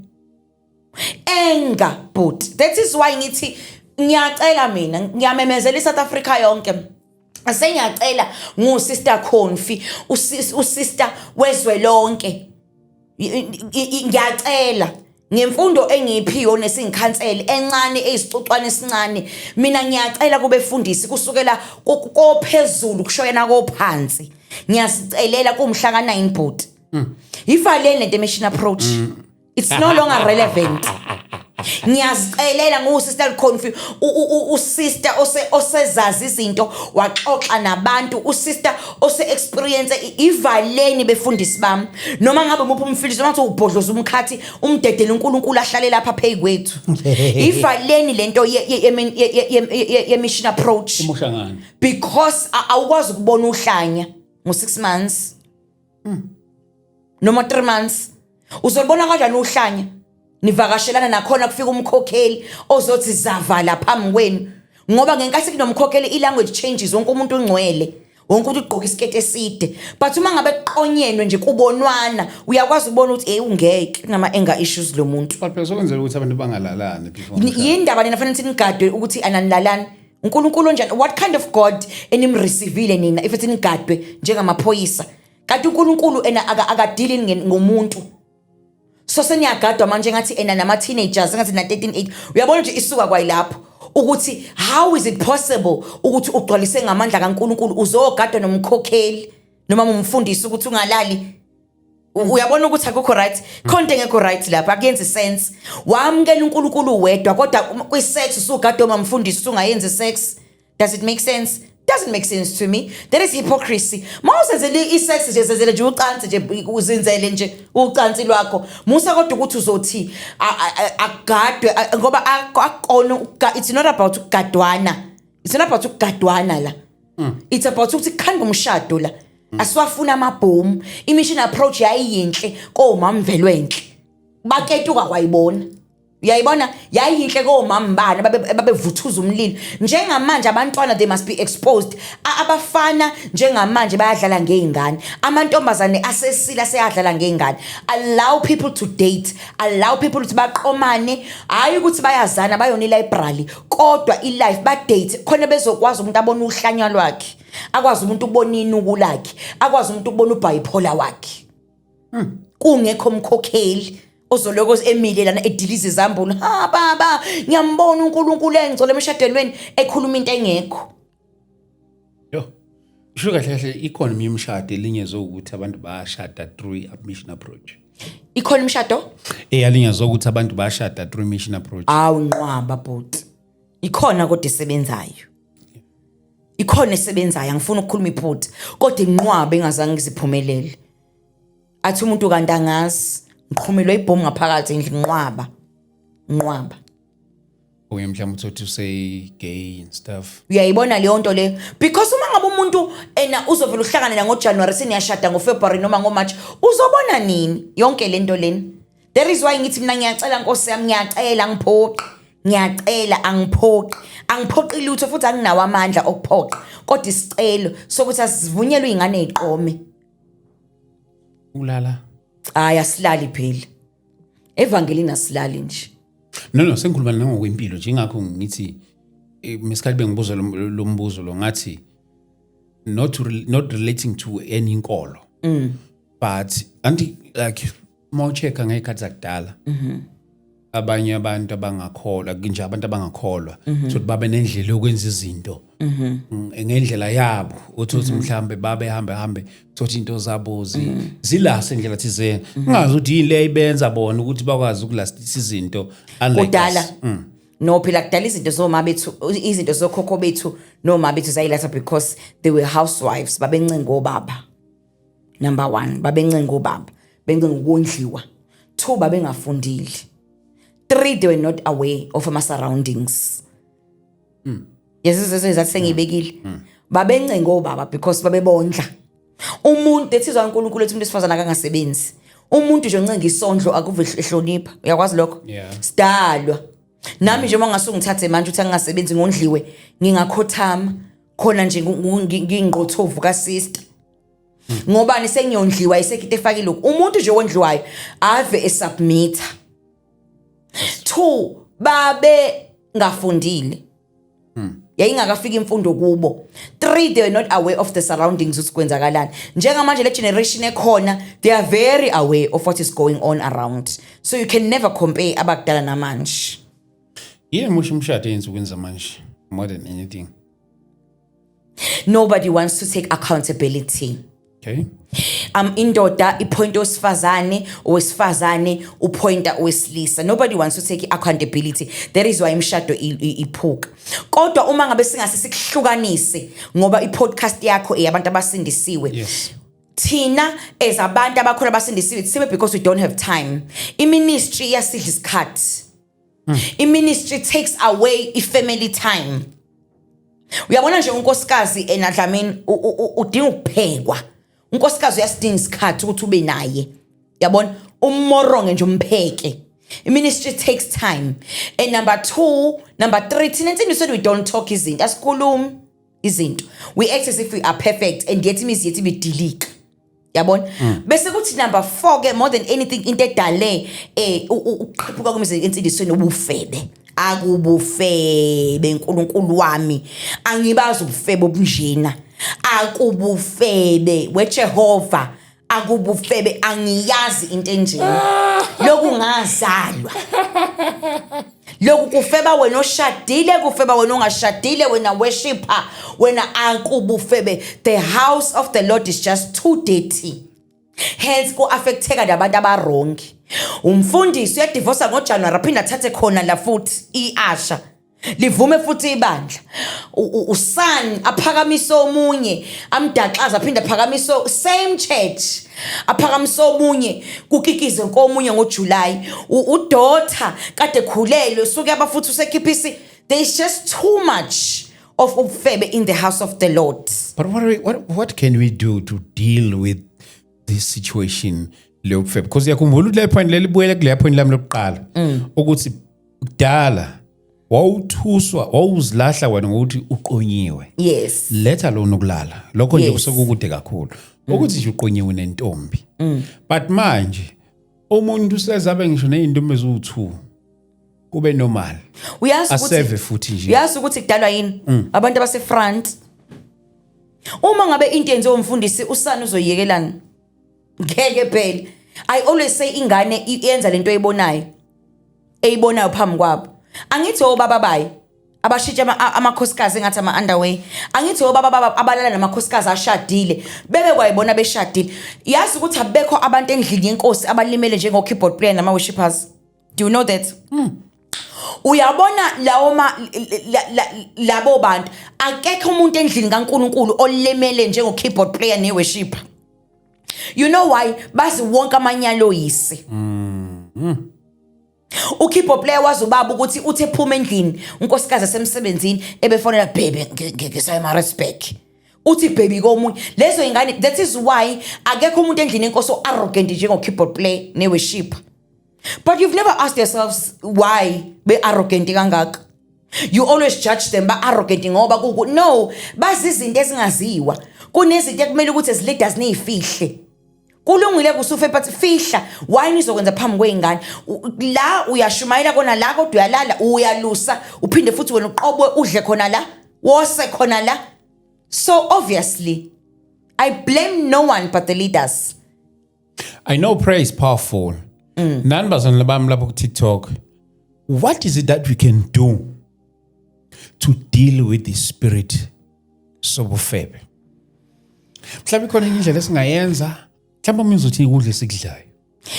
enga but that is why ngithi ngiyacela mina ngiyamemezela iSouth Africa yonke asengiyacela ngusister Confi usister wezwe lonke ngiyacela ngemfundo engiphiyo nesingikhansele encane ezicocwane esincane mina ngiyacela kubefundisi kusukela kophezulu kushoyena kophansi ngiyasicelela kumhla ka9 but ivalene the mission approach it's no longer relevant ngiyazicelela ngusister Confi usister osezazi izinto waxoxa nabantu usister ose-experience ivaleni befundisi bami noma ngabe muphi umfiliso noma kuthi ubhodloza umkhathi umdedele uNkulunkulu ahlale lapha phezu kwethu ivaleni lento ye-mission approach because awukwazi ukubona uhlanya ngo6 months noma 3 months uzobona kanjani uhlanya nivakashelana nakhona kufika umkhokheli ozothi zavala phambi kwenu ngoba ngenkathi kunomkhokheli i-language changes wonke umuntu ungcwele wonke umuntu ugqoka isikete eside but uma ngabe qonyenwe nje kubonwana uyakwazi ukubona ukuthi ungeke nama-anger issues lo muntu but phela sokwenzela ukuthi abantu bangalalani before yindaba nina fanele nigadwe ukuthi ananilalani uNkulunkulu onjani what kind of God enimreceiveile nina if ethi nigadwe njengamaphoyisa kanti uNkulunkulu akadili ngomuntu so seniyagadwa manje ngathi nama teenagers ngathi na 13 uyabona nje isuka kwayilapho ukuthi how is it possible ukuthi ugcwalise ngamandla kaNkulunkulu uzogadwa nomkhokheli noma umfundisi ukuthi ungalali uyabona ukuthi akukho right konke ngekho right lapha akuyenzi sense wamkela uNkulunkulu wedwa kodwa kwi-sex usugadwa umfundisi usungayenzi sex does it make sense doesn't make sense to me that is hypocrisy mawusenzele isex nje senzele nje ucansi nje uzinzele nje ucansi lwakho musa kodwa ukuthi uzothi agadwe ngoba akona it's not about ukugadwana it's not about ukugadwana la it's about ukuthi khanda umshado la asiwafuna amabhomu i-mission approach yayiyinhle komamvelwenhle baketuka kwayibona uyayibona yayinhle komama bani babevuthuza umlilo njengamanje abantwana they must be exposed abafana njengamanje bayadlala ngeingane amantombazane asesila seyadlala ngeingane allow people to date allow people ukuthi baqomane hayi ukuthi bayazana bayona library kodwa ilife ba date khona bezokwazi umuntu abona uhlanya lwakhe akwazi umuntu ukubona inuku lakhe akwazi umuntu ukubona ubipolar wakhe kungekho umkhokheli ozoloko emile lana edilize izambulo ha baba ngiyambona uNkulunkulu engcole emshadweni ekhuluma into engekho yo isho kahle kahle ikhona imishado elinyezwe ukuthi abantu bayashada through mission approach ikhona imishado eyalinyezwe ukuthi abantu bayashada through mission approach awunqwaba bhuti ikhona kodwa esebenzayo ikhona esebenzayo angifuni ukukhuluma iphutha kodwa inqwaba engazange ngiziphumelele athi umuntu kanti angazi ngiqhumelwe ibhomu ngaphakathi endlini nqwaba Oye mhlawumbe uthi say gay and stuff. Uyayibona leyo nto le because uma ngabe umuntu uzovela uhlangana ngoJanuary siniyashada ngoFebruary noma ngoMarch uzobona nini yonke lento leni. There is why ngithi mina ngiyacela Nkosi yami ngiyacela ngiyacela angiphoqi lutho futhi anginawo amandla okuphoqa kodwa isicelo sokuthi asivunyelwe ingane eziqome. Ulala. Asilali phela. Evangelini asilali nje. No sengikhuluma nangokwempilo nje ingakho ngithi mesikhathi bengibuza lo mbuzo lo ngathi not relating to any inkolo. But anti like more check ngekhathi zakudala. Abanye abantu abangakholwa nje abantu abangakholwa ukuthi babe nendlela yokwenza izinto ngendlela yabo uthi mhlambe babe hambe ukuthi into zabo zilase indlela thizeni ungazi ukuthi yini le ibenza bona ukuthi bakwazi ukulastisa izinto kudala no phela kudala izinto zoma bethu izinto zokhokho bethu noma bethu zayilatha because they were housewives babencengo baba. Number 1 babencengo baba bencengo ukondliwa. 2 babengafundile. 3 they were not aware of my surroundings. Yes that sengibekile. Babencengo baba because babebondla. Umuntu ethizwa uNkulunkulu ethi umuntu esifazana akangasebenzi. Umuntu nje oncenga isondlo akuve ehlonipha. Uyakwazi lokho? Sidalwa. Nami nje mangase ngithathe manje uthi angasebenzi ngondliwe ngingakhothama khona nje ngingqothovu ka sister. Ngoba nisengiyondliwa isekite efakile lokho. Umuntu nje wondliwayo ave esubmitter. 2 babe ngafundile. Yayingakafika imfundo kubo. 3 they were not aware of the surroundings ukuthi kwenzakalani. Njengamanje le generation ekhona they are very aware of what is going on around. So you can never compare abakudala namanje. Yeah, musho umshado ensukwini zamanje more than anything. Nobody wants to take accountability. Okay. Indoda ipoint owesifazane upointa owesilisa. Nobody wants to take accountability. That is why imshado iphuka. Kodwa uma ngabe singase sikuhlukanise ngoba ipodcast yakho eyabantu abasindisiwe. Yes. Thina as abantu abakhona abasindisiwe sibe because we don't have time. Iministry yasidla isikhathi. Iministry takes away ifamily time. Uyabona nje unkosikazi eNadlamini udinga ukuphekwa. Unkosikazi uyasidinga isikhathi ukuthi ube naye. Yabona ummoronge nje umpheke. Ministry takes time. And number 3 thina insini said we don't talk izinto asikhulumi izinto. We act as if we are perfect and yet imizi yethu ibidilika. Yabona bese kuthi number 4 ke more than anything into edale uqhiphuka kwemizi insindisweni ubufebe. Akubufebe uNkulunkulu wami angibazi ubufebe obunjena akubufebe weJehova akubufebe angiyazi into enjena lokhu ngazalwa lokhu kufeba wena oshadile kufeba wena ongashadile wena worshipper wena akubufebe. The house of the Lord is just too dirty, hence ku affecteka nabantu abarongi. Umfundisi uyadivorce ngoJanuary aphinda athathe khona la futhi iAsha livume futhi ibandla. Usan aphakamisa omunye amdaxaza aphinda aphakamisa same church aphakamisa omunye kukikize komunye ngoJuly. Udaughter kade khulelwe suke abafuthi usekhiphisi. There is just too much of ubufebe in the house of the Lord. But what can we do to deal with this situation? Because yakhumbula ukuthi le point lelibuyele kule point lami lokuqala ukuthi kudala wawuthuswa wawuzilahla wena ngokuthi uqonyiwe. Yes. Letha lo nokulala lokho nje kusekukude kakhulu ukuthi nje uqonyiwe nentombi. But manje umuntu usezabe ngisho nezintombi ezu2 kube normal. Uyazi aseve futhi nje. Uyazi ukuthi kudalwa yini abantu abase front. Uma ngabe into yenziwe umfundisi usana uzoyiyekelana. Ngeke phela. I always say ingane iyenza lento eyibonayo phambi kwabo. Angithi obaba bayi abashintsha amakhosikazi engathi ama underway. Angithi obaba abalala namakhosikazi ashadile bebe kwayibona beshadile. Yazi ukuthi abekho abantu endlini yenkosi abalimele njengo keyboard player nama worshipers. Do you know that? Uyabona labo bantu akekho umuntu endlini kaNkulunkulu olemele njengo keyboard player ne worshipper. You know why? Bazi wonke amanyalo yise. uKibo Player wazi ubaba ukuthi uthe phuma endlini unkosikazi esemsebenzini ebefonela baby ngisayemarisback uthi baby komunye lezo ingane. That is why akekho umuntu endlini enkosi so arrogant njengoKibo Player neWorship. But you've never asked yourselves why be arrogant kangaka. You always judge them ba arrogant ngoba kuku no bazi izinto ezingaziwa kunezinto ekumele ukuthi as leaders nezifihle. Kulungile kusufe but fihla why nizokwenza phambi kweingane la uyashumayela kona la kodwa uyalala uyalusa uphinde futhi wena uqobwe udle khona la wose khona la. So obviously I blame no one but the leaders. I know prayer is powerful. Nani bazalwane bami lapho ku TikTok, what is it that we can do to deal with the spirit sobufebe? Mhlawumbe khona indlela esingayenza. Mhlawumbe umuntu uzothi ukudla esikudlayo.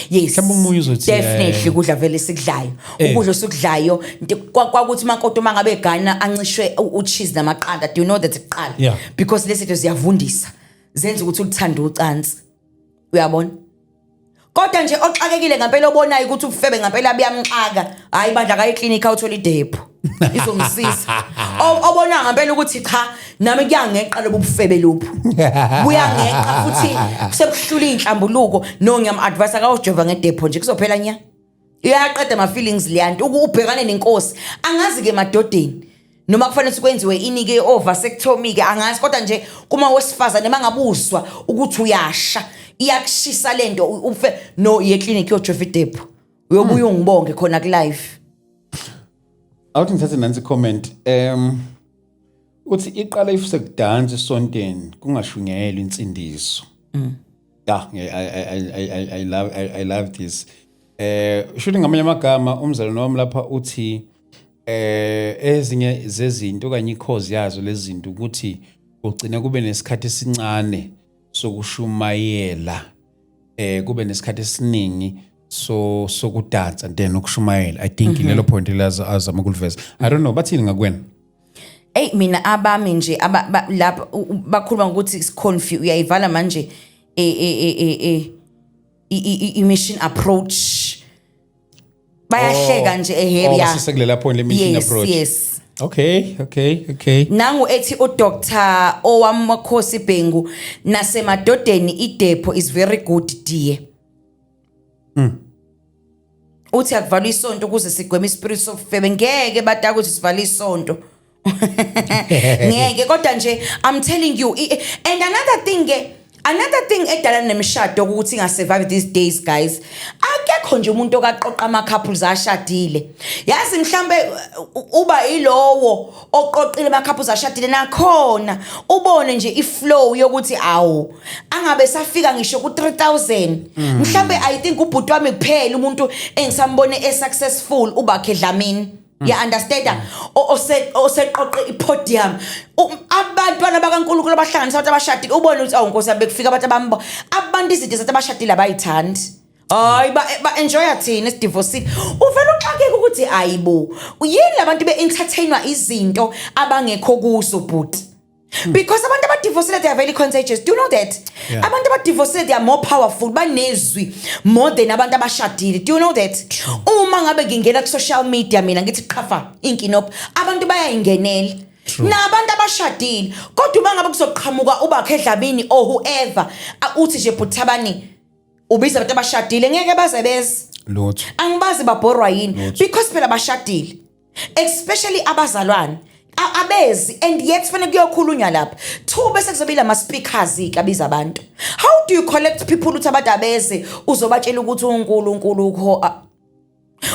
Yes. Mhlawumbe umuntu uzothi definitely ukudla vele esikudlayo. Ukudla esikudlayo kwakuthi makoto mangabe egana ancishwe ucheese namaqanda. Do you know that iqala? Yeah. Because lezi zinto ziyavundisa. Zenza ukuthi ulithanda ucansi. Uyabona? Kodwa nje oxakekile ngempela obonayo ukuthi ufebe ngempela abiyamxaka hayi bandla ka eclinic awuthola idepho izomsiza obona ngempela ukuthi cha nami kuyangeqa lobu bufebe lophu buyangeqa futhi sebuhlula inhlambuluko no ngiyam-advise akawujova ngedepho nje kuzophela nya iyaqeda ama feelings liyanto ubhekane nenkosi angazi ke madodeni noma kufanele ukwenziwe inike ovasectomy ke angazi kodwa nje kuma wesifazane mangabuzwa ukuthi uyasha iyakushisa lento ufe no ye clinic yojova idepho uyobuya ungibonge khona ku live. Awuthi ngithathe nansi comment uthi iqala ifuse kudansa esontweni kungashunyelwa insindiso. Yeah, I love this. Shouldn't ngamanye amagama umzalwane wami lapha uthi ezinye zezinto okanye ikhozi yazo lezi zinto ukuthi ugcina kube nesikhathi esincane sokushumayela kube nesikhathi esiningi sokudansa then ukushumayela. I think lelo point azama ukuliveza. I don't know bathini ngakwena. Hey mina abami nje lapha bakhuluma ukuthi confuse uyayivala manje mission approach bayahleka nje ehebya sisekulela point le mission approach. Yes. Okay. Nangu ethi uDr. Owamakhosi Bhengu nasemadodeni idepho is very good dear. Uthi akuvalwa isonto ukuze sigweme ispirit sofebe ngeke badaka ukuthi sivala isonto. Ngeke kodwa nje I'm telling you and another thing edala nemshado ukuthi ingasurvive these days guys akekho nje umuntu okaqoqa ama couples ashadile yazi mhlambe uba ilowo oqoqile ama couples ashadile nakhona ubone nje iflow yokuthi awu angabe safika ngisho ku 3000 mhlambe I think ubhuti wami kuphela umuntu engisambone successful ubakhe Dlamini. You understand? Oseqoqe ipodium. Abantwana bakaNkulunkulu abahlanganisa abantu abashadile ubone ukuthi awunkosi abekufika abantu abambo. Abantu izinto zathi abashadile abayithandi. Hayi ba enjoy athini divorce. Uvela uxakeke ukuthi ayibo. Yini labantu be-entertainwa izinto abangekho kuzo bhuti. Because abantu abadivorced they are very contagious. Do you know that? Yeah. Abantu abadivorced they are more powerful banezwi more than abantu abashadile. Do you know that? Uma ngabe ngingena ku social media mina ngithi qhafa inkinopho abantu bayayingenela. Nabantu abashadile kodwa uma ngabe kuzoqhamuka ubakhe Dlamini or whoever uthi nje Buthabani ubiza abantu abashadile ngeke baze beze. Lotho. Angibazi babhorwa yini because phela bashadile. Especially abazalwane. Abezi and yet fanele kuyokhulunywa lapha two bese kuzobila ama speakers ikabiza abantu. How do you collect people uthi abantu abeze uzobatshela ukuthi uNkulunkulu ukho?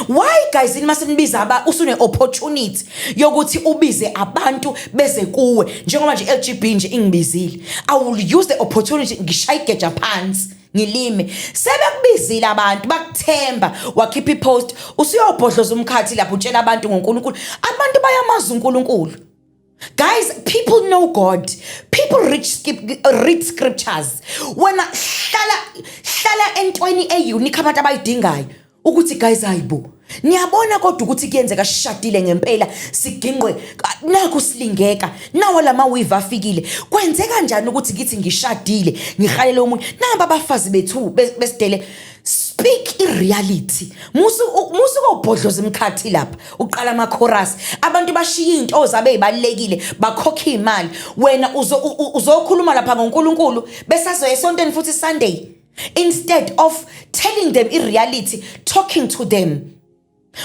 Why guys in masenibiza usune opportunity yokuthi ubize abantu beze kuwe njengoba nje LGB nje ingibizile. I will use the opportunity ngishayikeja phansi ngilime sebekubizile abantu bakuthemba wakhipha ipost usuyobhodloza umkhathi lapho utshela abantu ngoNkulunkulu abantu bayamaza uNkulunkulu. Guys, people know God. People read scriptures. Wena hlala entweni unique abantu abayidingayo ukuthi guys hayibo niyabona kodwa ukuthi kuyenzeka sishadile ngempela siginqwe nakho silingeka nawo lama weave afikile kwenzeka kanjani ukuthi ngithi ngishadile ngihalele umuntu namba abafazi bethu besidele speak reality. Musu kobhodloza imkhathi lapha uqala ama chorus abantu bashiya into zabe ezibalekile bakhokha imali wena uzokhuluma lapha ngoNkulunkulu besazo esontweni futhi Sunday instead of telling them reality, talking to them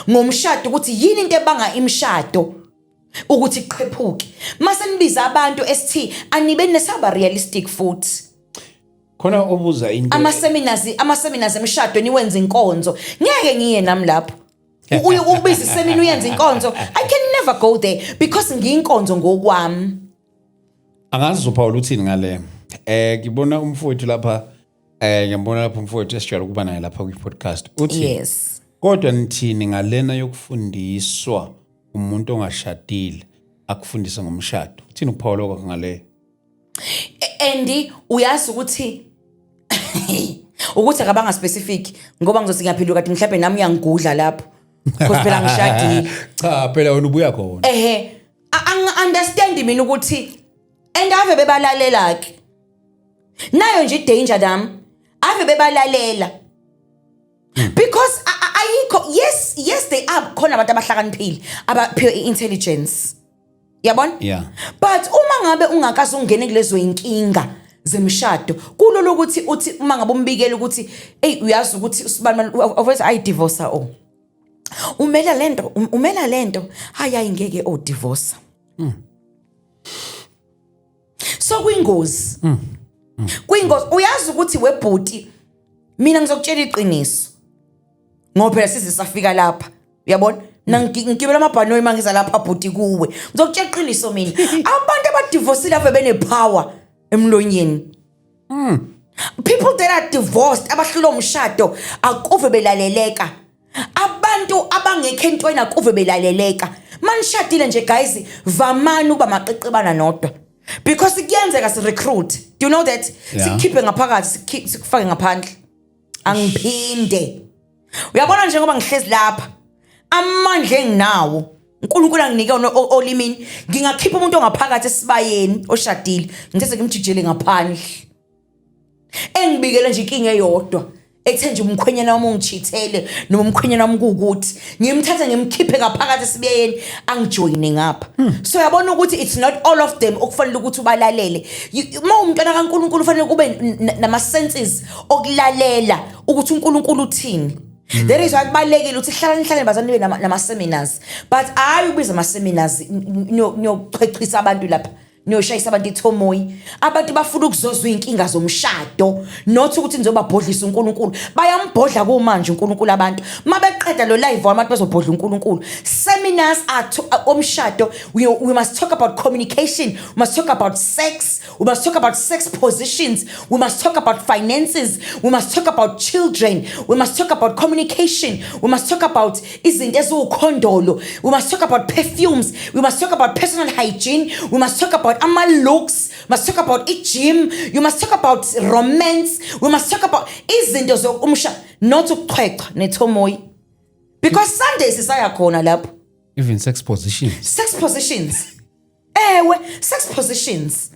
ngomshado ukuthi yini into ebanga imshado ukuthi iqhephuke mase nibiza abantu esithi anibe nesaba realistic futhi khona obuza into ama seminars emshado niwenza inkonzo ngeke ngiye nami lapho ubiza isemina uyenza inkonzo I can never go there because ngiyinkonzo ngokwami angazi uPaul uthini ngale ngibona umfowethu lapha ngiyambona lapha umfowethu esijwayele ukuba naye lapha kwi-podcast uthi yes kodwa nithini ngalena yokufundiswa umuntu ongashadile akufundisa ngomshado uthini uPaul lokho ngale Andy uyazi ukuthi akabanga specific ngoba ngizothi ngiyaphila kade mhlawumbe nami uyangigudla lapho because phela ngishadile cha phela wena ubuya khona understand mina ukuthi and ave bebalalela ke nayo nje danger dam ave bebalalela because ayikho yes they are khona abantu abahlakaniphile abaphiwe intelligence yabona yeah but uma ngabe ungakaze ungene kulezo inkinga zemshado kulo lokuthi uthi uma ngabe umbikela ukuthi hey uyazi ukuthi usibani ofethu I divorce umela lento hayi ngeke o divorce so kwingozi uyazi ukuthi webhuti mina ngizokutshela iqiniso ngoba phela sizisafika lapha uyabona ngigibela amabhanoyi mangiza lapha bhuti kuwe ngizokutshela iqiniso mina abantu abadivorceile ave bene power emlonyeni people that are divorced abahlula umshado akuve belaleleka abantu abangekho entweni akuve belaleleka manishadile nje guys vamani uba maqeqebana nodwa because kuyenzeka si recruit do you know that sikhiphe ngaphakathi sikufake ngaphandle angiphinde uyabona nje ngoba ngihlezi lapha amandla enginawo uNkulunkulu anginike olimini ngingakhipha umuntu ongaphakathi esibayeni oshadile ngithe ngimjijele ngaphandle engibikele nje inkinga eyodwa ethenje umkhwenyana wami ungichithele noma umkhwenyana wami kukuthi ngimthatha ngimkhiphe ngaphakathi esibayeni angijoyine ngapha so uyabona ukuthi it's not all of them okufanele ukuthi ubalalele uma umntwana kaNkulunkulu ufanele kube nama senses okulalela ukuthi uNkulunkulu uthini. There is why kubalekile ukuthi hlala bazane nibe nama seminars but ayubiza ama seminars niyochechisa abantu lapha niyoshayisa abantu ithomoyi abantu bafuna ukuzozwa inkinga zomshado not ukuthi nizobabhodlisa uNkulunkulu bayambhodla kumanje uNkulunkulu abantu mabeqeda lo live abantu bazobhodla uNkulunkulu seminars are omshado we must talk about communication we must talk about sex we must talk about sex positions we must talk about finances we must talk about children we must talk about communication we must talk about izinto eziwukhondolo we must talk about perfumes we must talk about personal hygiene we must talk about looks, we must talk about gym, you must talk about romance, we must talk about izinto zokumshado not ukuqheqa nethomoyi because Sundays isayakhona lapho even sex positions sex positions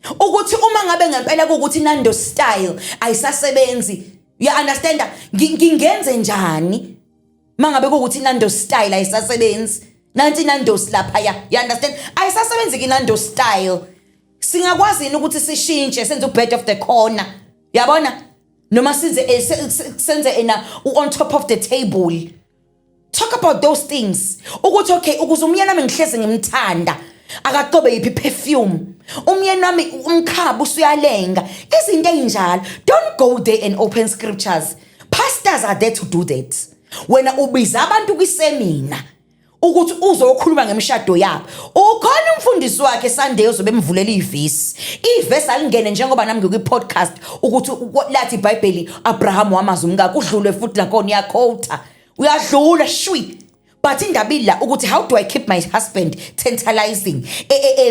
ukuthi uma ngabe ngempela ukuthi Nando style ayisasebenzi you understand ngingenze njani mangabe ukuthi Nando style ayisasebenzi nanti Nando's lapha you understand ayisasebenzi ki Nando style singakwazi ukuthi sishintshe senze ubed of the corner yabona noma senze on top of the table talk about those things ukuthi okay ukuze umyeni wami ngihleze ngimthanda akaqobe yipi perfume umyeni wami umkhaba usuyalenga izinto ezinjalo don't go there and open scriptures pastors are there to do that wena ubiza abantu kwisemina ukuthi uzokhuluma ngemshado yabo ukhona umfundisi wakhe Sunday ozobe emvulela ivesi alingene njengoba nami ngikwi-podcast ukuthi lathi iBhayibheli Abraham wamazi umkakhe udlule futhi nakhona uyakhota uyadlula shwi but indaba ila ukuthi how do I keep my husband tantalizing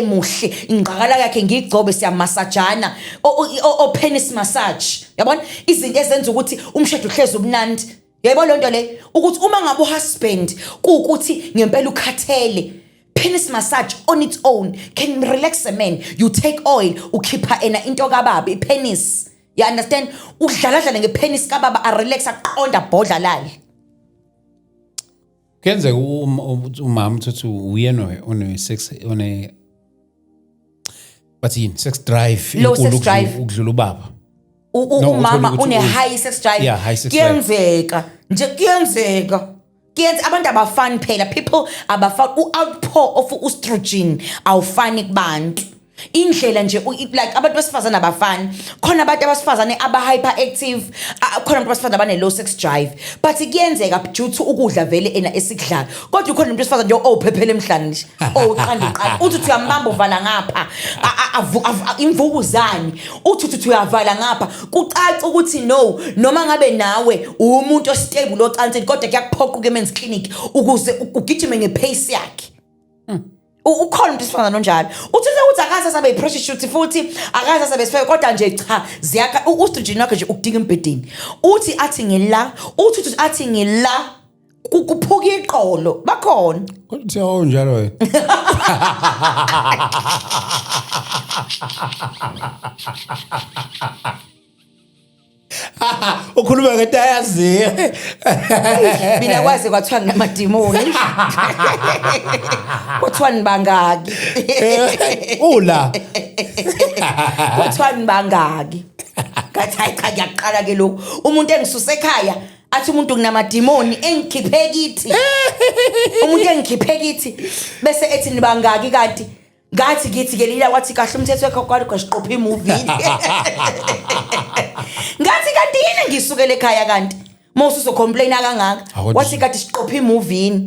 muhle ingqakala yakhe ngigcobe siyamasajana o penis massage yabona izinto ezenza ukuthi umshado uhleze ubunandi yebo lonto le ukuthi uma ngabe uhusband ukuthi ngempela ukhathele penis massage on its own can relax a man you take oil ukhipha into kababa ipenis You understand? Udlala ngepenis kababa a relax aqonda bodla lali. Kenzeka umama uthi uyena one sex one bathini sex drive Low sex drive. ukudlula ubaba. Umama une high sex drive. Yeah, high sex drive. Kuyenzeka. Nje kuyenzeka. Kiyenza abantu abafani phela. People abafani outpour of estrogen awufani kubantu. Indlela nje like abantu besifazana abafani. Khona abantu abasifazane aba hyperactive, khona abantu besifazana abane low sex drive. But kuyenzeka due to ukudla vele ena esikudla. Kodwa ukhona umuntu besifazane nje phephele emhlanje nje. Uqala. Uthi uyambamba uvala ngapha. Imvukuzane. Uthi uyavala ngapha. Kucaca ukuthi no, noma ngabe nawe umuntu ostable ocansini kodwa kuyakuphoqa uke-men's clinic ukuze ugijime ngepace yakhe. Ukhona umuntu esifana njalo uthi akaza sabe prostitute futhi akaza sabe sife kodwa nje cha ziyakha estrogen wakhe nje ukudinga embedeni uthi athi ngila kuphuka iqolo bakhona kodwa uthi njalo wena ukhuluma ngento ayaziyo mina kwaze kwathiwa nginamadimoni kwathiwa nibangaki ula kwathiwa nibangaki ngathi hayi cha ngiyaqala ke lokho umuntu engisuse ekhaya athi umuntu kunamadimoni engikhiphe kithi umuntu engikhiphe kithi bese ethi nibangaki kanti ngathi kithi ke lila wathi kahle umthetho wakho kwasiqopha imovie ngathi kanti yini ngisukele ekhaya kanti mawususo complain kangaka wathi kanti siqopha imovie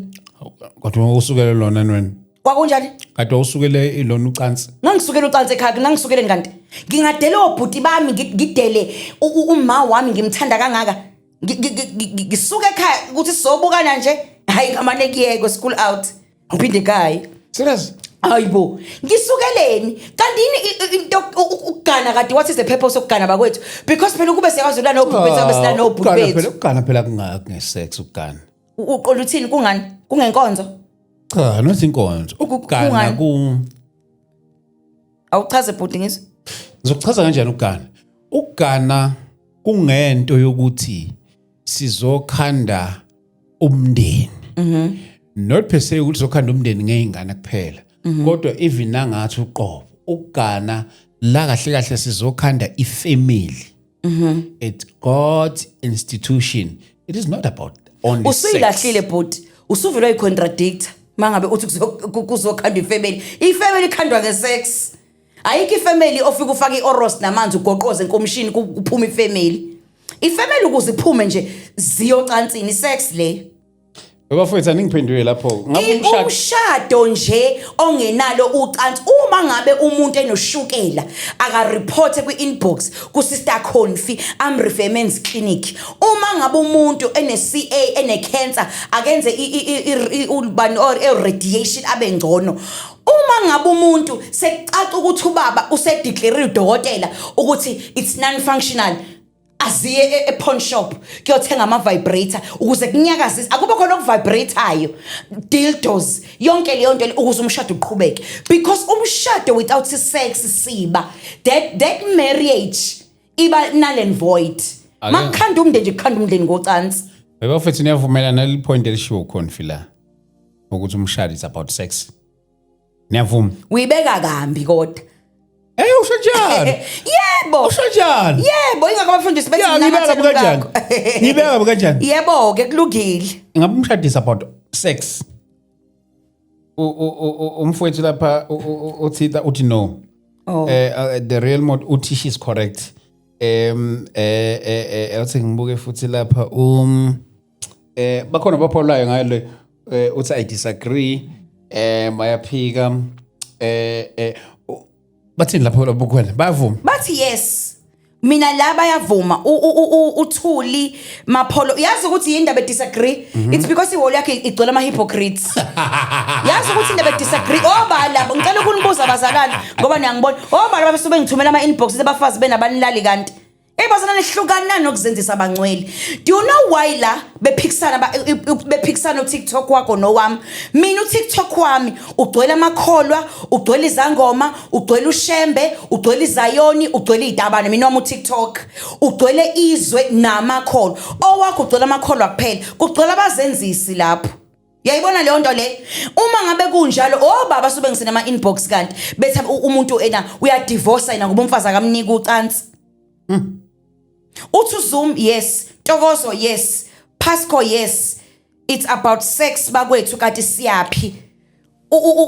kodwa usukele lona wena kwakunjani kade usukele ilona ucansi ngangisukele ucansi ekhaya ngangisukele kanti ngingadele obhuti bami ngidele uma wami ngimthanda kangaka ngisuka ekhaya ukuthi sizobukana nje hayi ngamane kuyeke school out ngiphinde ekhaya serious hayibo ngisukeleni kanti yini into ukugana kade what is the purpose okugana bakwethu because phela kube siyazula nobhuti bethu besina nobhuti bethu ukugana phela kungaki ngesex ukugana uqola uthini kungani kungenkonzo cha nothi inkonzo ukugana awuchaze bhuti ngizwe ngizokuchaza kanjani ukugana ukugana kungento yokuthi sizokhanda umndeni not per se ukuthi sokhanda umndeni ngeingane kuphela kodwa even nangathi uqobo ukugana la kahle kahle sizokhanda ifamily it's God's institution it is not about only sex usuyilahlile bhuti usuvela uyicontradict mangabe uthi kuzokhanda ifamily ikhandwa ngesex ayikho ifamily ofika ufaka ioros namanzi ugoqoze enkomishini kuphuma ifamily ukuze iphume nje ziyocansini sex le bafowethu aningiphendule lapho ngabe umshado nje ongenalo ucansi uma ngabe umuntu enoshukela aka report kwi-inbox ku Sister Confi am refer men's clinic uma ngabe umuntu ene CA ene cancer akenze ubani or radiation abengcono uma ngabe umuntu secaca ukuthi ubaba usedeclare udokotela ukuthi it's non functional aziye e-pawn shop kuyothenga ama-vibrator ukuze kunyakazise akube khona okuvibratayo dildos yonke leyo nto ukuze umshado uqhubeke because umshado without sex siba that marriage iba null and void makukhanda umndeni nje kukhanda umndeni ngocansi bafethu niyavumelana naleli point elishiwo Confi la ukuthi umshado is about sex niyavuma uyibeka kambi kodwa usho njani yebo usho njani yebo ingakabafundisi bethi ngibeka kanjani yebo ke kulungile ngabe umshado is about sex umfowethu lapha uthita uthi no the real mode uthi she's correct uthi ngibuke futhi lapha bakhona bapholayo ngayo le uthi I disagree bayaphika bathini lapho bokwena bayavuma bathi yes mina la bayavuma uthuli mapholo yazi ukuthi indaba disagree it's because iwolo yakhe igcwele ama hypocrites yazi ukuthi indaba disagree obala ngicela ukunibuza abazalwane ngoba niyangibona obala babesube ngithumela ama inboxes abafazi benabanilali kanti ebazana nehlukana nokuzenzisa abangcwele. Do you know why la bephikisana uTikTok wakho nowami? Mina uTikTok wami ugcwele amakholwa, ugcwele izangoma, ugcwele uShembe, ugcwele iZayoni, ugcwele iDabane. Mina wami uTikTok ugcwele izwe namakholwa. Owakho ugcwele amakholwa kuphela. Kugcwele abazenzisi lapho. Yayibona leyo nto le uma ngabe kunjalo baba sube ngisena ama inbox kanti bethi umuntu ena uyadivorce ina ngoba umfazi akamnika ucansi. Uthi Zoom yes, Tokozo yes, Pasco yes. It's about sex bakwethu kanti siyapi.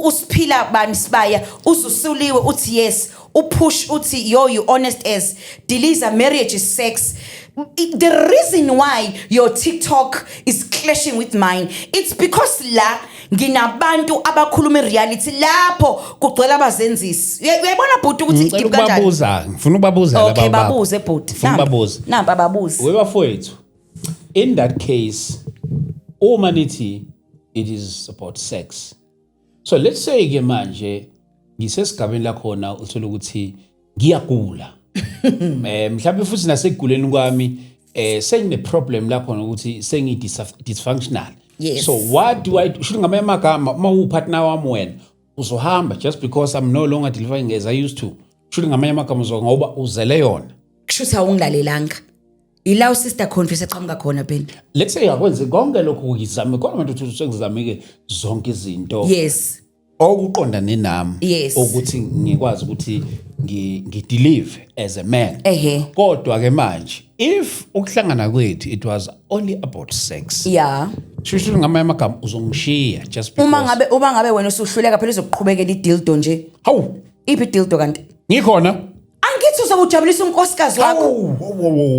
Usiphila bani sibaya uzusuliwe uthi yes, upush uthi yo you honest as Deliza marriage is sex. The reason why your TikTok is clashing with mine, it's because la nginabantu abakhuluma reality lapho kugcwele abazenzisi. Uyayibona bhuti ukuthi ngicela ukubabuza, ngifuna ukubabuza laba. Okay, babuze bhuti. Namba babuze. Webafowethu. In that case, uma nithi it is about sex. So let's say ke manje ngisesigabeni la khona uthola ukuthi ngiyagula. Mhlawumbe futhi naseguleni kwami sengine problem la khona ukuthi sengi dysfunctional. Yes. So what do I do? Should ngamanye amagama uma upartner wami wena uzohamba just because I'm no longer delivering as I used to. Should ngamanye amagama ngoba uzele yona. Kushuthi awungilalelanga. Ila usister confess eqhamuka khona phela. Let's say yakwenze konke lokho ukizame khona manje uthi sengizameke zonke izinto. Yes. Okuqondane nami yes. ukuthi ngikwazi ukuthi ngidelive as a man. Kodwa ke manje if ukuhlangana kwethu it was only about sex. Yeah. Shushu ngamanye amagama uzongishiya just because uma ngabe wena usuhluleka phela uzoqhubekela idildo nje. Hawu, iphi dildo kanti? Ngikhona. Angithi uzobujabulisa unkosikazi wakho.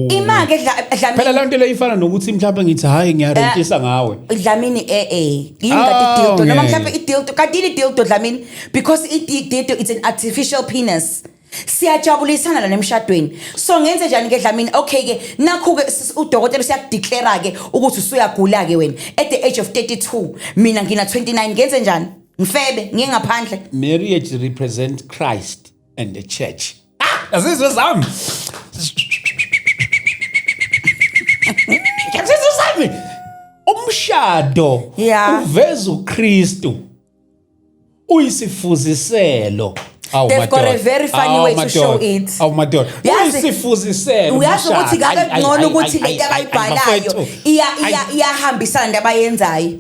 Imake Dlamini. Phela lanto le ifana nokuthi mhlawumbe ngithi hayi ngiyarentisa ngawe. Dlamini ingadi dildo noma mhlawumbe idildo kanti idildo Dlamini because idildo it's an artificial penis. Siyajabulisana la nemshadweni. So ngenze njani ke Dlamini? Okay ke nakho ke udokotela usiyadeclare ke ukuthi usuyagula ke wena at the age of 32 mina ngina 29 ngenze njani? Ngifebe ngingaphandle. Marriage represent Christ and the church. Azizwe zami. Azizwe zami. Umshado uveza uKristu. Uyisifuziselo. They've got a very funny way to show it. Oh my God. Uyisifuziselo. Uyazi ukuthi ngabe ngcono ukuthi lento abayibhalayo iyahambisana nabayenzayo.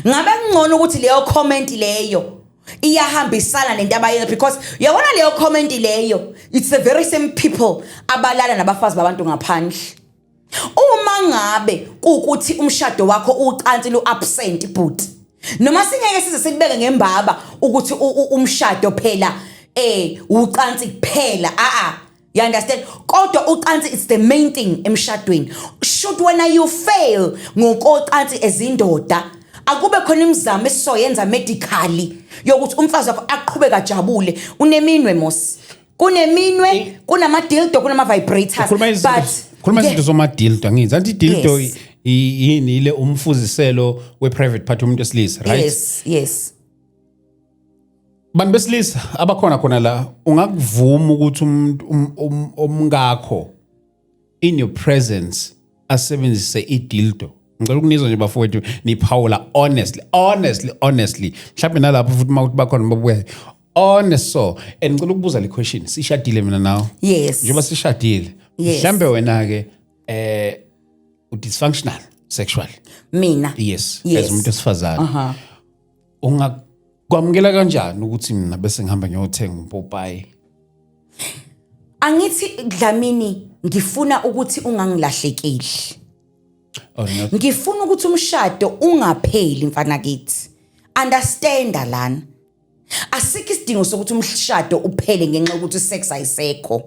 Ngabe ngcono ukuthi leyo comment leyo iyahambisana nento abayenza because yabona leyo comment leyo it's the very same people abalala nabafazi babantu ngaphandle. Uma ngabe ukuthi umshado wakho ucansi lu absent but noma singeke size sikubeke ngembaba ukuthi umshado phela ucansi kuphela you understand kodwa ucansi it's the main thing emshadweni. Should when you fail ngokocansi ezindoda akube khona imizamo esizoyenza medically yokuthi umfazi wakho aqhubeka ajabule uneminwe mos kuneminwe kunama dildo kunama vibrators but khuluma izinto zoma dildo ngithi anti dildo yini ile umfuziselo we private part umuntu esilisa right? Yes bantu besilisa abakhona khona la ungakuvuma ukuthi umuntu omngakho in your presence asebenzise idildo. Ngicela ukunizwa nje bafowethu niphawula honestly mhlawumbe nalapho futhi mawuthi bakhona babuye honest so and ngicela ukubuza le question sishadile mina nawe. Yes. Njengoba sishadile mhlawumbe wena ke dysfunctional sexually mina yes as umuntu esifazana ungakwamukela kanjani ukuthi mina bese ngihamba ngiyothenga umpopayi? Angithi Dlamini ngifuna ukuthi ungangilahlekeli. Ngifuna ukuthi umshado ungapheli mfana kithi. Understand lana. Asikho isidingo sokuthi umshado uphele ngenxa ukuthi sex ayisekho.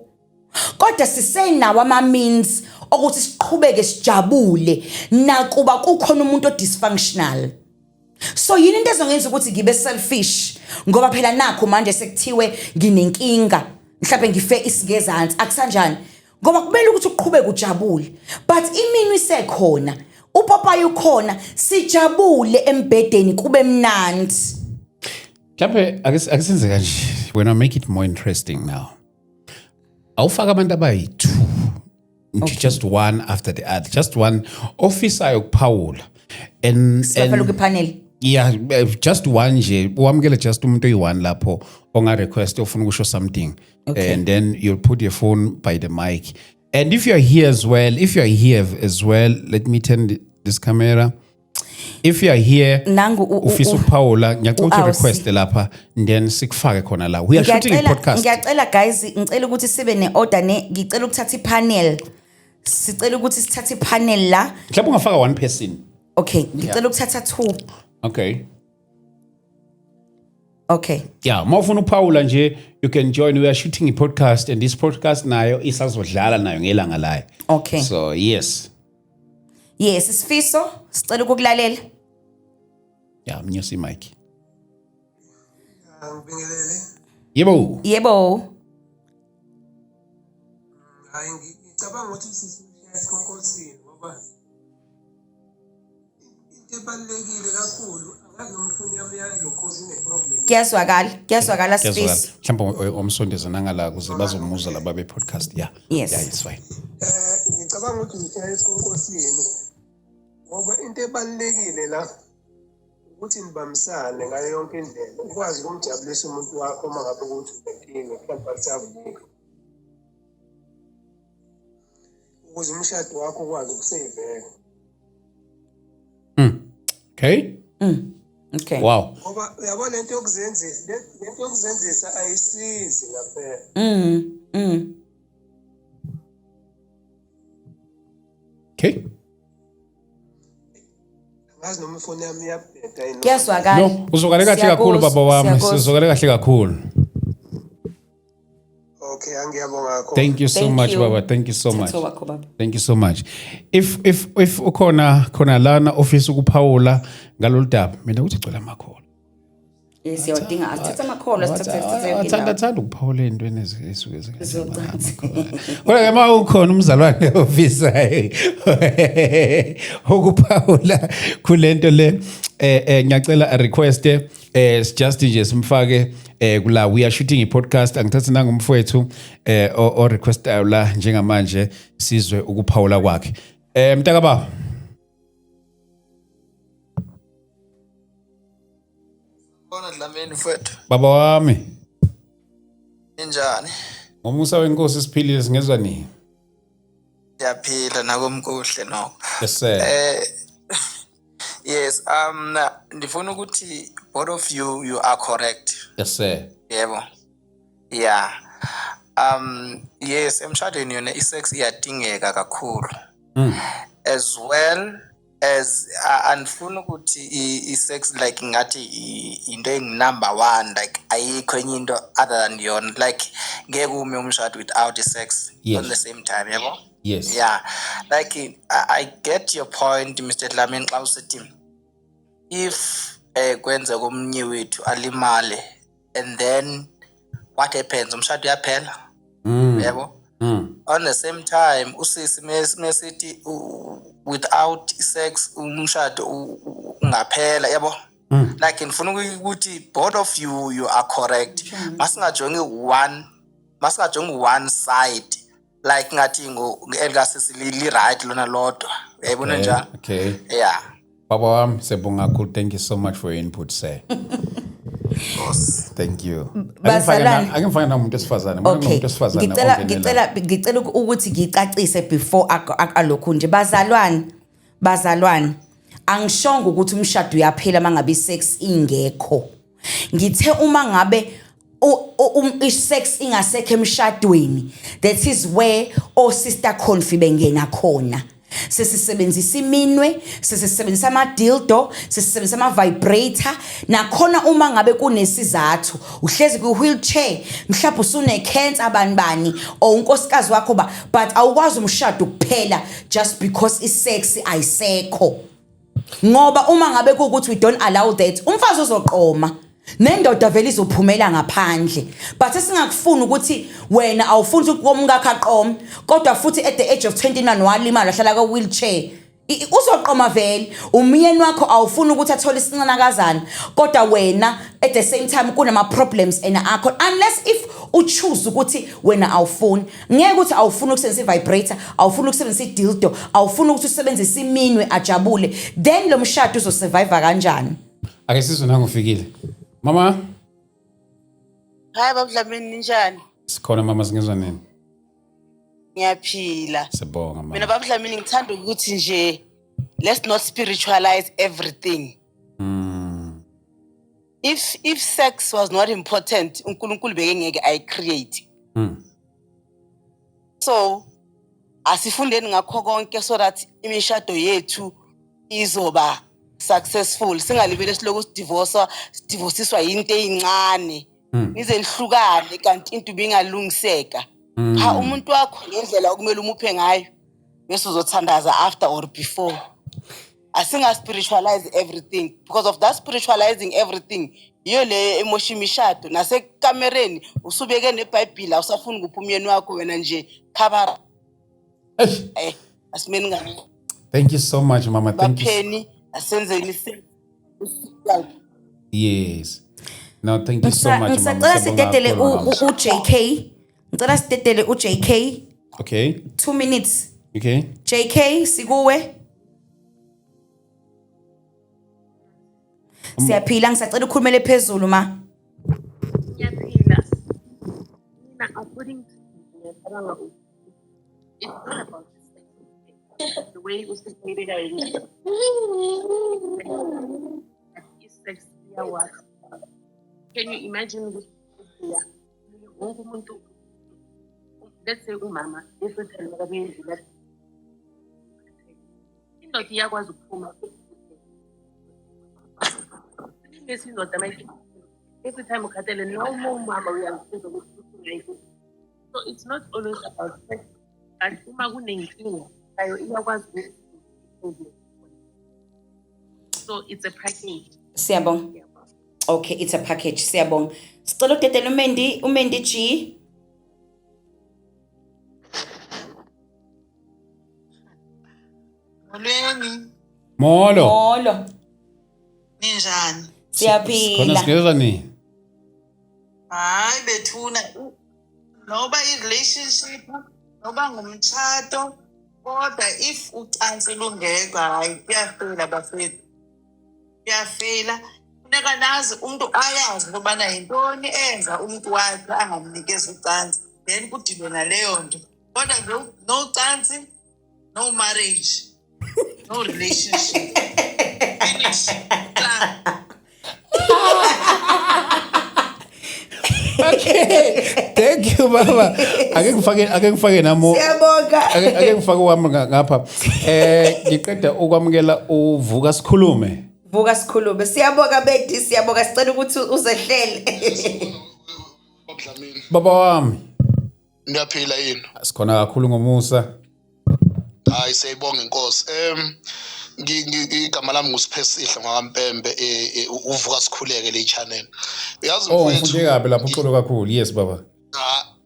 Kodwa sisenawo ama means ukuthi siqhubeke sijabule nakuba kukhona umuntu odysfunctional. So yini into ezongenza ukuthi ngibe selfish ngoba phela nakho manje sekuthiwe nginenkinga mhlawumbe ngife isigezansi akusanjani ngoba kumele ukuthi uqhubeke ujabule but imini isekhona uPapayi ukhona sijabule embedeni kube mnandi. Mhlawumbe akusenze kanje when I make it more interesting now. Awufaka abantu abayi2 just one after the other, just one officer yokuphawula and Sifela kupanel. yeah, just one nje uwamukele just umuntu oyi-one lapho onga request ofuna ukusho something and then you'll put your phone by the mic. And if you're here as well, let me turn this camera. If you are here Nangu ufisa ukuphawula ngiyacela request lapha then sikufake khona la. We are shooting a podcast. Ngiyacela guys, ngicela ukuthi sibe ne-order ngicela ukuthatha i-panel. Sicela ukuthi sithathe i-panel la. Mhlawumbe ungafaka one person. Okay, ngicela ukuthatha 2. Okay. Okay. Yeah, mawufuna ukuphawula nje you can join. We are shooting a podcast and this podcast nayo isazodlala nayo ngelanga layo. Okay. So yes. Yes, Sifiso, sicela ukulalela. Yeah, mnyusi mic. Ngibingelele. Yebo. Hayi ngicabanga ukuthi sisishaya esikhonkosini ngoba into ebalekile kakhulu angazi nomfuni yami yalokhozi ine problem. Kuyazwakala Sifiso. Mhlawumbe omsondeza nangala kuze bazomuza laba be podcast. Yeah. Yes. Yeah, it's fine. Ngicabanga ukuthi sisishaya esikhonkosini ngoba into ebalekile la ukuthi nibambisane ngayo yonke indlela ukwazi ukumjabulisa umuntu wakho uma ngabe ukuthi unenkinga mhlawumbe akusavuka ukuze umshado wakho ukwazi ukuseveka. Okay. Okay. Wow. Ngoba uyabona lento yokuzenzisa ayisizi ngaphela. Okay. Ngazi noma ifoni yami iyabheda yini. Kuyazwakala. No, uzokale kahle kakhulu baba wami. Sizokale kahle kakhulu. Okay, angiyabonga kakhulu. Thank you so Thank much you. baba. Thank you so much. Thatho wakho baba. Thank you so much. If ukhona lana office ukuphawula ngalolu daba mina uthi cela amakholo. Yes, siyadinga asithatha amakholo Athanda ukuphawula entweni ezisuke Kodwa ke ma ukhona umzalwane officer ukuphawula kulento le ngiyacela a request just nje simfake kula we are shooting a podcast angithatha nangumfowethu o request la njengamanje sizwe ukuphawula kwakhe mntaka baba Bona Dlamini mfethu. baba wami Injani? ngomusa wenkosi siphilile singezwa nini Siyaphila nakomkuhle nokho. yes sir Yes, ndifuna ukuthi both of you are correct. yes sir Yebo. Yeah. Yes, emshadweni yona isex iyadingeka kakhulu. As well as andifuna ukuthi isex like ngathi into number 1 like ayikho enye into other than yona like ngeke ume umshado without sex Yes. on the same time yebo. yes Yeah, like I get your point, Mr. Dlamini, xa usithi if kwenza komnye wethu alimale and then what happens, umshado uyaphela yebo. On the same time usisi mesithi without sex umshado ungaphela yebo. Like ngifuna ukuthi both of you are correct. Masingajongi one side like ngathi elgasisili right lona lodwa yayibona njalo. Okay. Yeah. Baba wami sebonga kakhulu. Thank you so much for your input sir. Course. Thank you. Bazalwane. Akengifana nomuntu esifazane. Okay. Ngicela ukuthi ngicacise before akalokhu nje bazalwane. Angishongo ukuthi umshado uyaphela mangabe sex ingekho. Ngithe uma ngabe sex ingasekho emshadweni, that is where sister Confi bengena khona. Sesisebenzisa iminwe, sesisebenzisa ama dildo, sesisebenzisa ama vibrator, nakhona uma ngabe kunesizathu uhlezi ku wheelchair, mhlawumbe usune cancer abanibani or unkosikazi wakho but awukwazi umshado kuphela just because isex ayisekho. Ngoba uma ngabe kuukuthi we don't allow that, umfazi uzoqoma nendoda vele izophumela ngaphandle. But singakufuni ukuthi wena awufuni ukuthi umkakhe aqome, kodwa futhi at the age of 29 walimala hlala ka wheelchair. uzoqoma vele umyeni wakho awufuni ukuthi athole isinqanakazana kodwa wena at the same time kunama problems ena akho unless if uchoose ukuthi wena awufuni ngeke ukuthi awufuni ukusebenzisa vibrator awufuni ukusebenzisa dildo awufuni ukuthi usebenzise iminwe ajabule then lo mshado uzosurvive kanjani ake sizwe nangofikile mama Hayi babudlamini ninjani? sikhona mama singezwa nini Ngiyaphila. sibonga Mina mama babudlamini ngithanda ukuthi nje let's not spiritualize everything. If sex was not important, uNkulunkulu bekengeke ayicreate. So asifundeni ngakho konke so that imishado yethu izoba successful. Singalibele siloku divorceiswa into eyincane. Nize nihlukane kanti into bingalungiseka. Ha umuntu wakho ngendlela okumele umuphe ngayo bese uzothandaza after or before. Asinga spiritualize everything because of that spiritualizing everything iyo le emotion mishado nasekamereni usubeke neBhayibheli awusafuni kupha umyeni wakho wena nje cover asimeni ngani. thank you so much mama thank you Bapheni asenzeni yes no thank you so much mama Ngicela sidedele uJK ngicela sidedele uJK okay 2 minutes okay JK sikuwe Siyaphila ngisacela ukukhulumela phezulu ma Ngiyaphila. Mina according to ngiyacabanga ukuthi it's not about the way usiphelele kanye. Sex iyawakha. Can you imagine ukuthi wonke umuntu let's say umama efuthe ngakabenzela indoda iyakwazi ukuphuma ngesindoda manje every time ukhathele noma umama uyangisiza ukuthi so it's not always about sex but uma kunenkinga ayo iyakwazi ukuthi so it's a package. Siyabonga okay it's a package siyabonga sicela udedele uMendi G Molweni, molo ninjani? khona siyaphila singezwa nini Hayi bethuna noba i-relationship noba ngumtshato kodwa if ucansi lungekho hayi kuyafela bafethu. Kuyafela. Funeka nazi umuntu ayazi ukubana yintoni enza umuntu wakhe angamnikezi ucansi. Then kudilwe naleyo nto. Kodwa no ucansi, no marriage, no relationship. Finish. Done. thank you mama ake ngifake namo siyabonga ake ngifake wami ngapha ngiqeda ukwamukela uvuka sikhulume vuka sikhulume siyabonga Bedi siyabonga sicela ukuthi uzehlele Babudlamini. baba wami Niyaphila yini? sikhona kakhulu ngomusa Hayi siyibonga inkosi. Igama lami nguSiphesihle ngakaMpembe uvuka sikhuleke le channel. Uyazi mfundeke kabi lapho uxolo kakhulu yes baba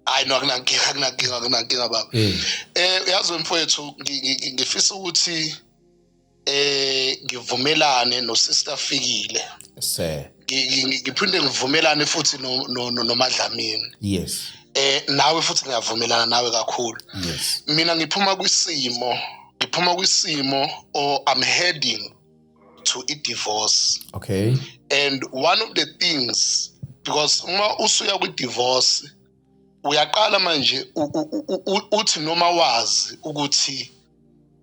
hayi no akunankinga baba. Uyazi mfowethu ngifisa ukuthi ngivumelane no sister Fikile. sir Ngiphinde ngivumelane futhi noMadlamini. yes Nawe futhi ngiyavumelana nawe kakhulu. yes Mina ngiphuma kwisimo or I'm heading to a divorce. okay And one of the things, because uma usuya kwi-divorce uyaqala manje uthi noma wazi ukuthi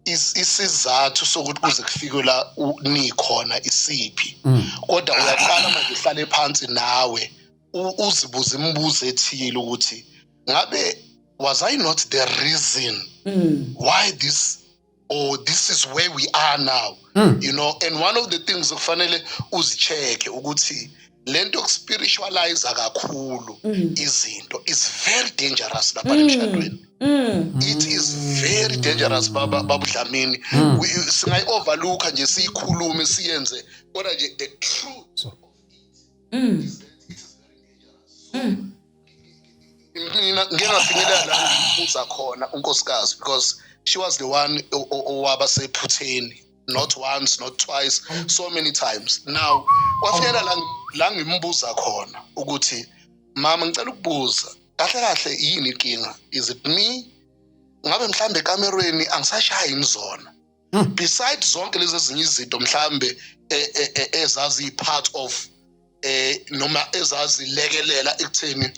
isizathu sokuthi kuze kufike la nikhona isiphi kodwa uyaqala manje uhlale phansi nawe uzibuza imibuzo ethile ukuthi ngabe was I not the reason why this or this is where we are now, you know. And one of the things kufanele uzicheke ukuthi lento yokuspiritualize kakhulu izinto is very dangerous lapha emshadweni. It is very dangerous babudlamini. Singayi overlooka nje siyikhulume siyenze kodwa nje the truth mina ngingafinyelela la ngibuza khona unkosikazi because she was the one owaba sephutheni, not once, not twice, so many times. Now wafika la ngimbuza khona ukuthi mama ngicela ukubuza kahle yini inkinga, is it me ngabe mhlambe ekamerweni angisashaya imzona besides zonke lezi ezinye izinto mhlambe ezazi part of noma ezazilekelela ekutheni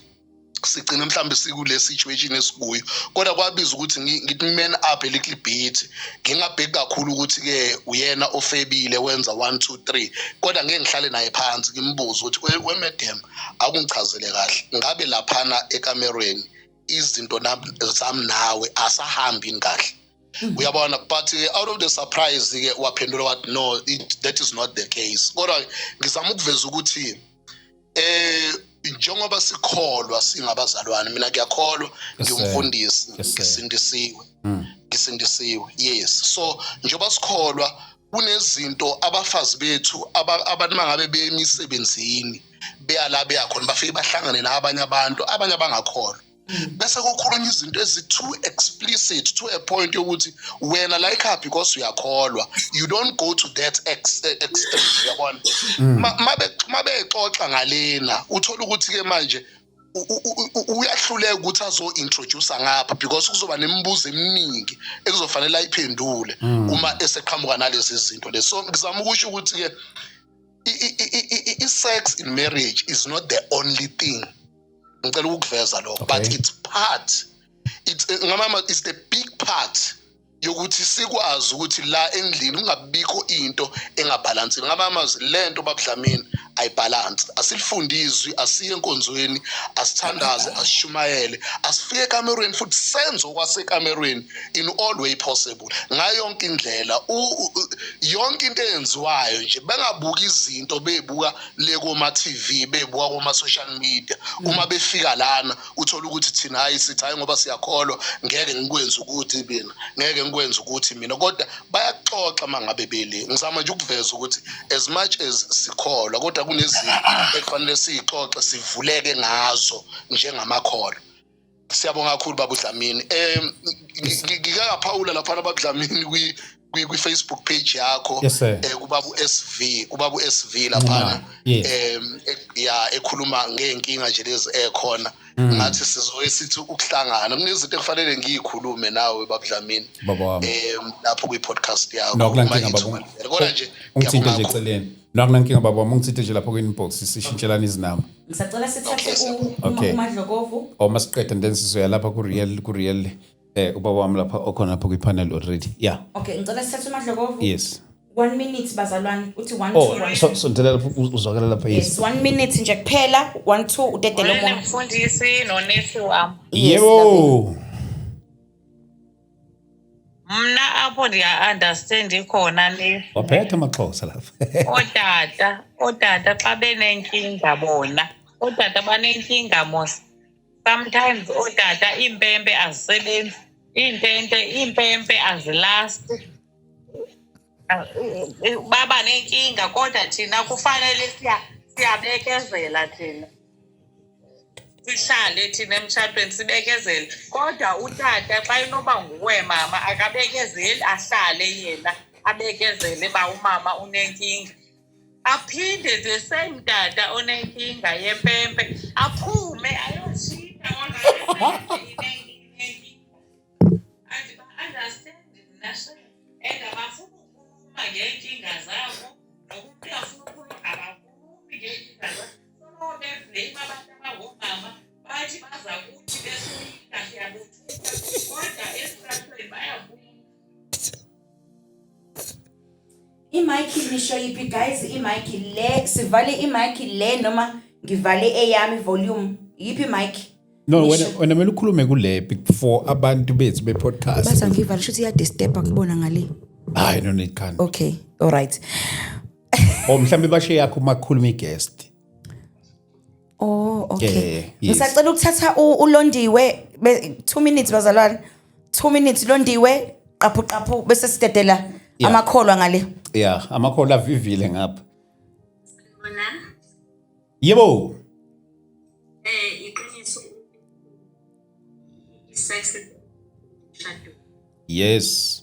sigcina mhlambe sikule situation esikuyo, kodwa kwabiza ukuthi ngithi man up a little bit, ngingabheki kakhulu ukuthi ke uyena ofebile wenza 1 2 3, kodwa ngeke ngihlale naye phansi ngimbuze ukuthi we madam akungichazele kahle ngabe laphana ekamerweni izinto zami nawe asahambi kahle. Uyabona, but out of the surprise ke waphendula wathi no, that is not the case. Kodwa ngizama ukuveza ukuthi njengoba sikholwa singabazalwane, mina ngiyakholwa ngiyumfundisi ngisindisiwe, yes. So njengoba sikholwa kunezinto abafazi bethu abantu mangabe beyemisebenzini beyala beyakhona bafike bahlangane nabanye abantu abangakholwa, bese kukhulunywa izinto ezi-too explicit to a point yokuthi wena la ekhaya because uyakholwa, you don't go to that extreme. Uyabona, mabexoxa ngalena uthola ukuthi ke manje uyahluleka ukuthi azo-introduce ngapha because kuzoba nemibuzo eminingi ekuzofanele ayiphendule uma eseqhamuka nalezi zinto lezi. So ngizama ukusho ukuthi ke i-sex in marriage is not the only thing. Ngicela ukuveza lokho, but it's part, it's the big part yokuthi sikwazi ukuthi la endlini kungabikho into engabhalansi. Ngamamazi lento babudlamini ayibalance, asilifundizwi, asiye enkonzweni, asithandaze, asishumayele, asifike ekamerweni futhi senze okwasekamerweni in all way possible ngayo yonke indlela. Yonke into eyenziwayo nje bengabuka izinto bebuka le koma TV, bebuka koma social media. Uma befika lana uthola ukuthi thina hayi sithi hayi ngoba siyakholwa ngeke ngikwenze ukuthi mina, ngeke ngikwenze ukuthi mina, kodwa bayaxoxa mangabe bele. Ngizama nje ukuveza ukuthi as much as sikholwa kodwa kunezinto ekufanele siyixoxe sivuleke ngazo njengamakholo. Siyabonga kakhulu baba uDlamini. Ngikaphawula lapha babudlamini kwi Facebook page yakho kubabu SV lapha ekhuluma ngenkinga nje lezi ekhona, ngathi sizoye sithi ukuhlangana kunezinto ekufanele ngiyikhulume nawe babudlamini lapho kwi podcast yakho. Kodwa nje ungithinte nje eceleni, nakunankinga baba wami, ungithinte nje lapho kwi-inbox sishintshelana izinamba. Ngisacela sithathe uMadlokovu masiqeda and then sizoya lapha ku-real ubaba wami lapha okhona lapho kwi-panel already. Yeah, okay, ngicela sithathe uMadlokovu. Yes, 1 minute bazalwane, uthi 1 2 so ndlela lapho uzwakala lapha. Yes, 1 minute nje kuphela. 1 2 udedele umuntu. Mfundisi nonesi wami. Yebo, Mna apho ndiya-understand khona ni waphetha amaXhosa lapha. Otata xa benenkinga bona, otata banenkinga mos. Sometimes otata impempe azisebenzi, impempe azilasti. Baba nenkinga kodwa thina kufanele siyabekezela thina. Sihlale thina emshadweni sibekezele, kodwa utata xa inoba nguwe mama akabekezeli, ahlale yena abekezele ba umama unenkinga. Aphinde the same tata onenkinga yempempe aphume ayoshinda understand national and abafuna ukukhuluma ngenkinga zabo nokuthi afuna ukukhuluma abakhulumi ngenkinga zabo. So beblame abantu abangomama bathi baza kuthi besoyika siyabothuka kodwa esitratweni bayabuya. I-mic nisho yipi guys? I-mic le sivale i-mic le noma ngivale eyami volume yipi mic? No, wena mele ukhulume kule for abantu bethu be-podcast. Basa ngivale shuthi ya disturb akubona ngale. Hayi no need can. Okay, all right. Mhlambe bashe yakho makhuluma i-guest. Oh, okay. Yes. Ngisacela ukuthatha uLondiwe 2 minutes bazalwane. 2 minutes Londiwe qaphu bese sidedela amakholwa ngale. Yeah, amakholwa avivile ngapha. Bona Yebo. iqiniso sex shado Yes.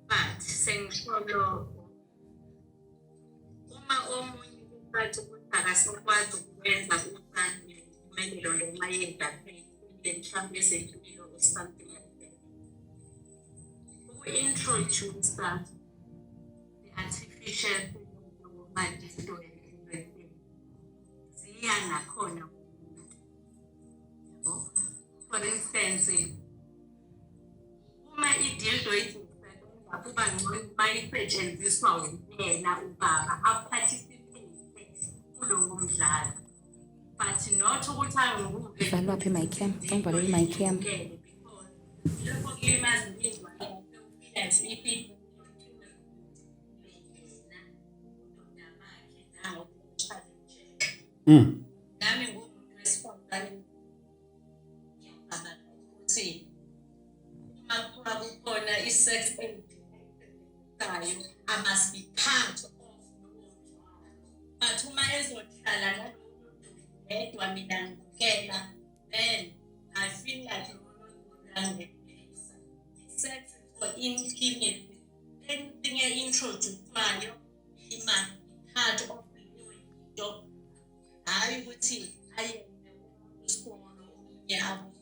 but sengisholo uma omunye umuntu ukuthi akasakwazi ukwenza uthando kumele noma yenda phela mhlawumbe esedlulile or something like that. Uku-introduce the artificial manje into ziya nakhona. For instance, uma idildo isebenza kuba ngcono mayisetshenziswa wena ubaba aparticipate kulowo mdlalo. But not ukuthi angibuke. Valwa phi my cam? Ngivalele my cam. Lokho kulimaza imizwa yakhe as if nami ngumuntu wesifazane ukuthi uma kuba kukhona i-sex education, I must be part of but uma ezohlala nalodwa mina ngikela, then I feel like sex for intimacy, anything introduced ima part of the hayi ukuthi aye isikolo yabo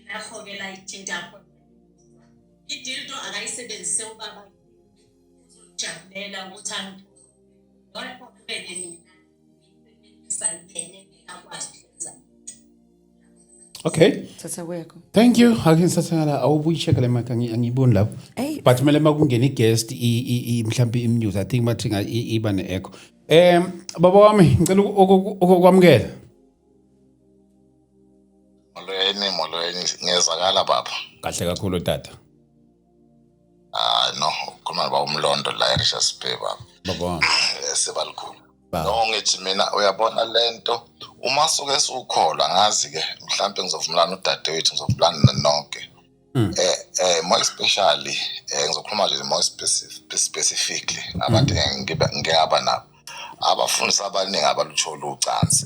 lapho-ke la ithinta khona idildo akayisebenzise ubaba uzojabulela ukuthi kodwa kubele mina ngisayibhene ngingakwazi ukwenza. Okay. Thatha kwekho. Thank you. Ake ngisathala awubuyi-check le mic angiyiboni lapho. Hey. But kumele makungena i-guest mhlawumbe im-news I think bathi iba ne-echo. Baba wami ngicela ukwamukela. Molweni ngiyezakala baba. Kahle kakhulu tata. No, khona ba umlondo la eRichards Bay baba. Baba wami. Sebalikhulu. No ngithi mina uyabona lento uma soke sukholwa ngazi ke mhlawumbe ngizovumelana udadewethu ngizovumelana nonke. More especially ngizokhuluma nje more specifically abantu ngingaba nabo abafundisa abaningi abaluthola ucansi.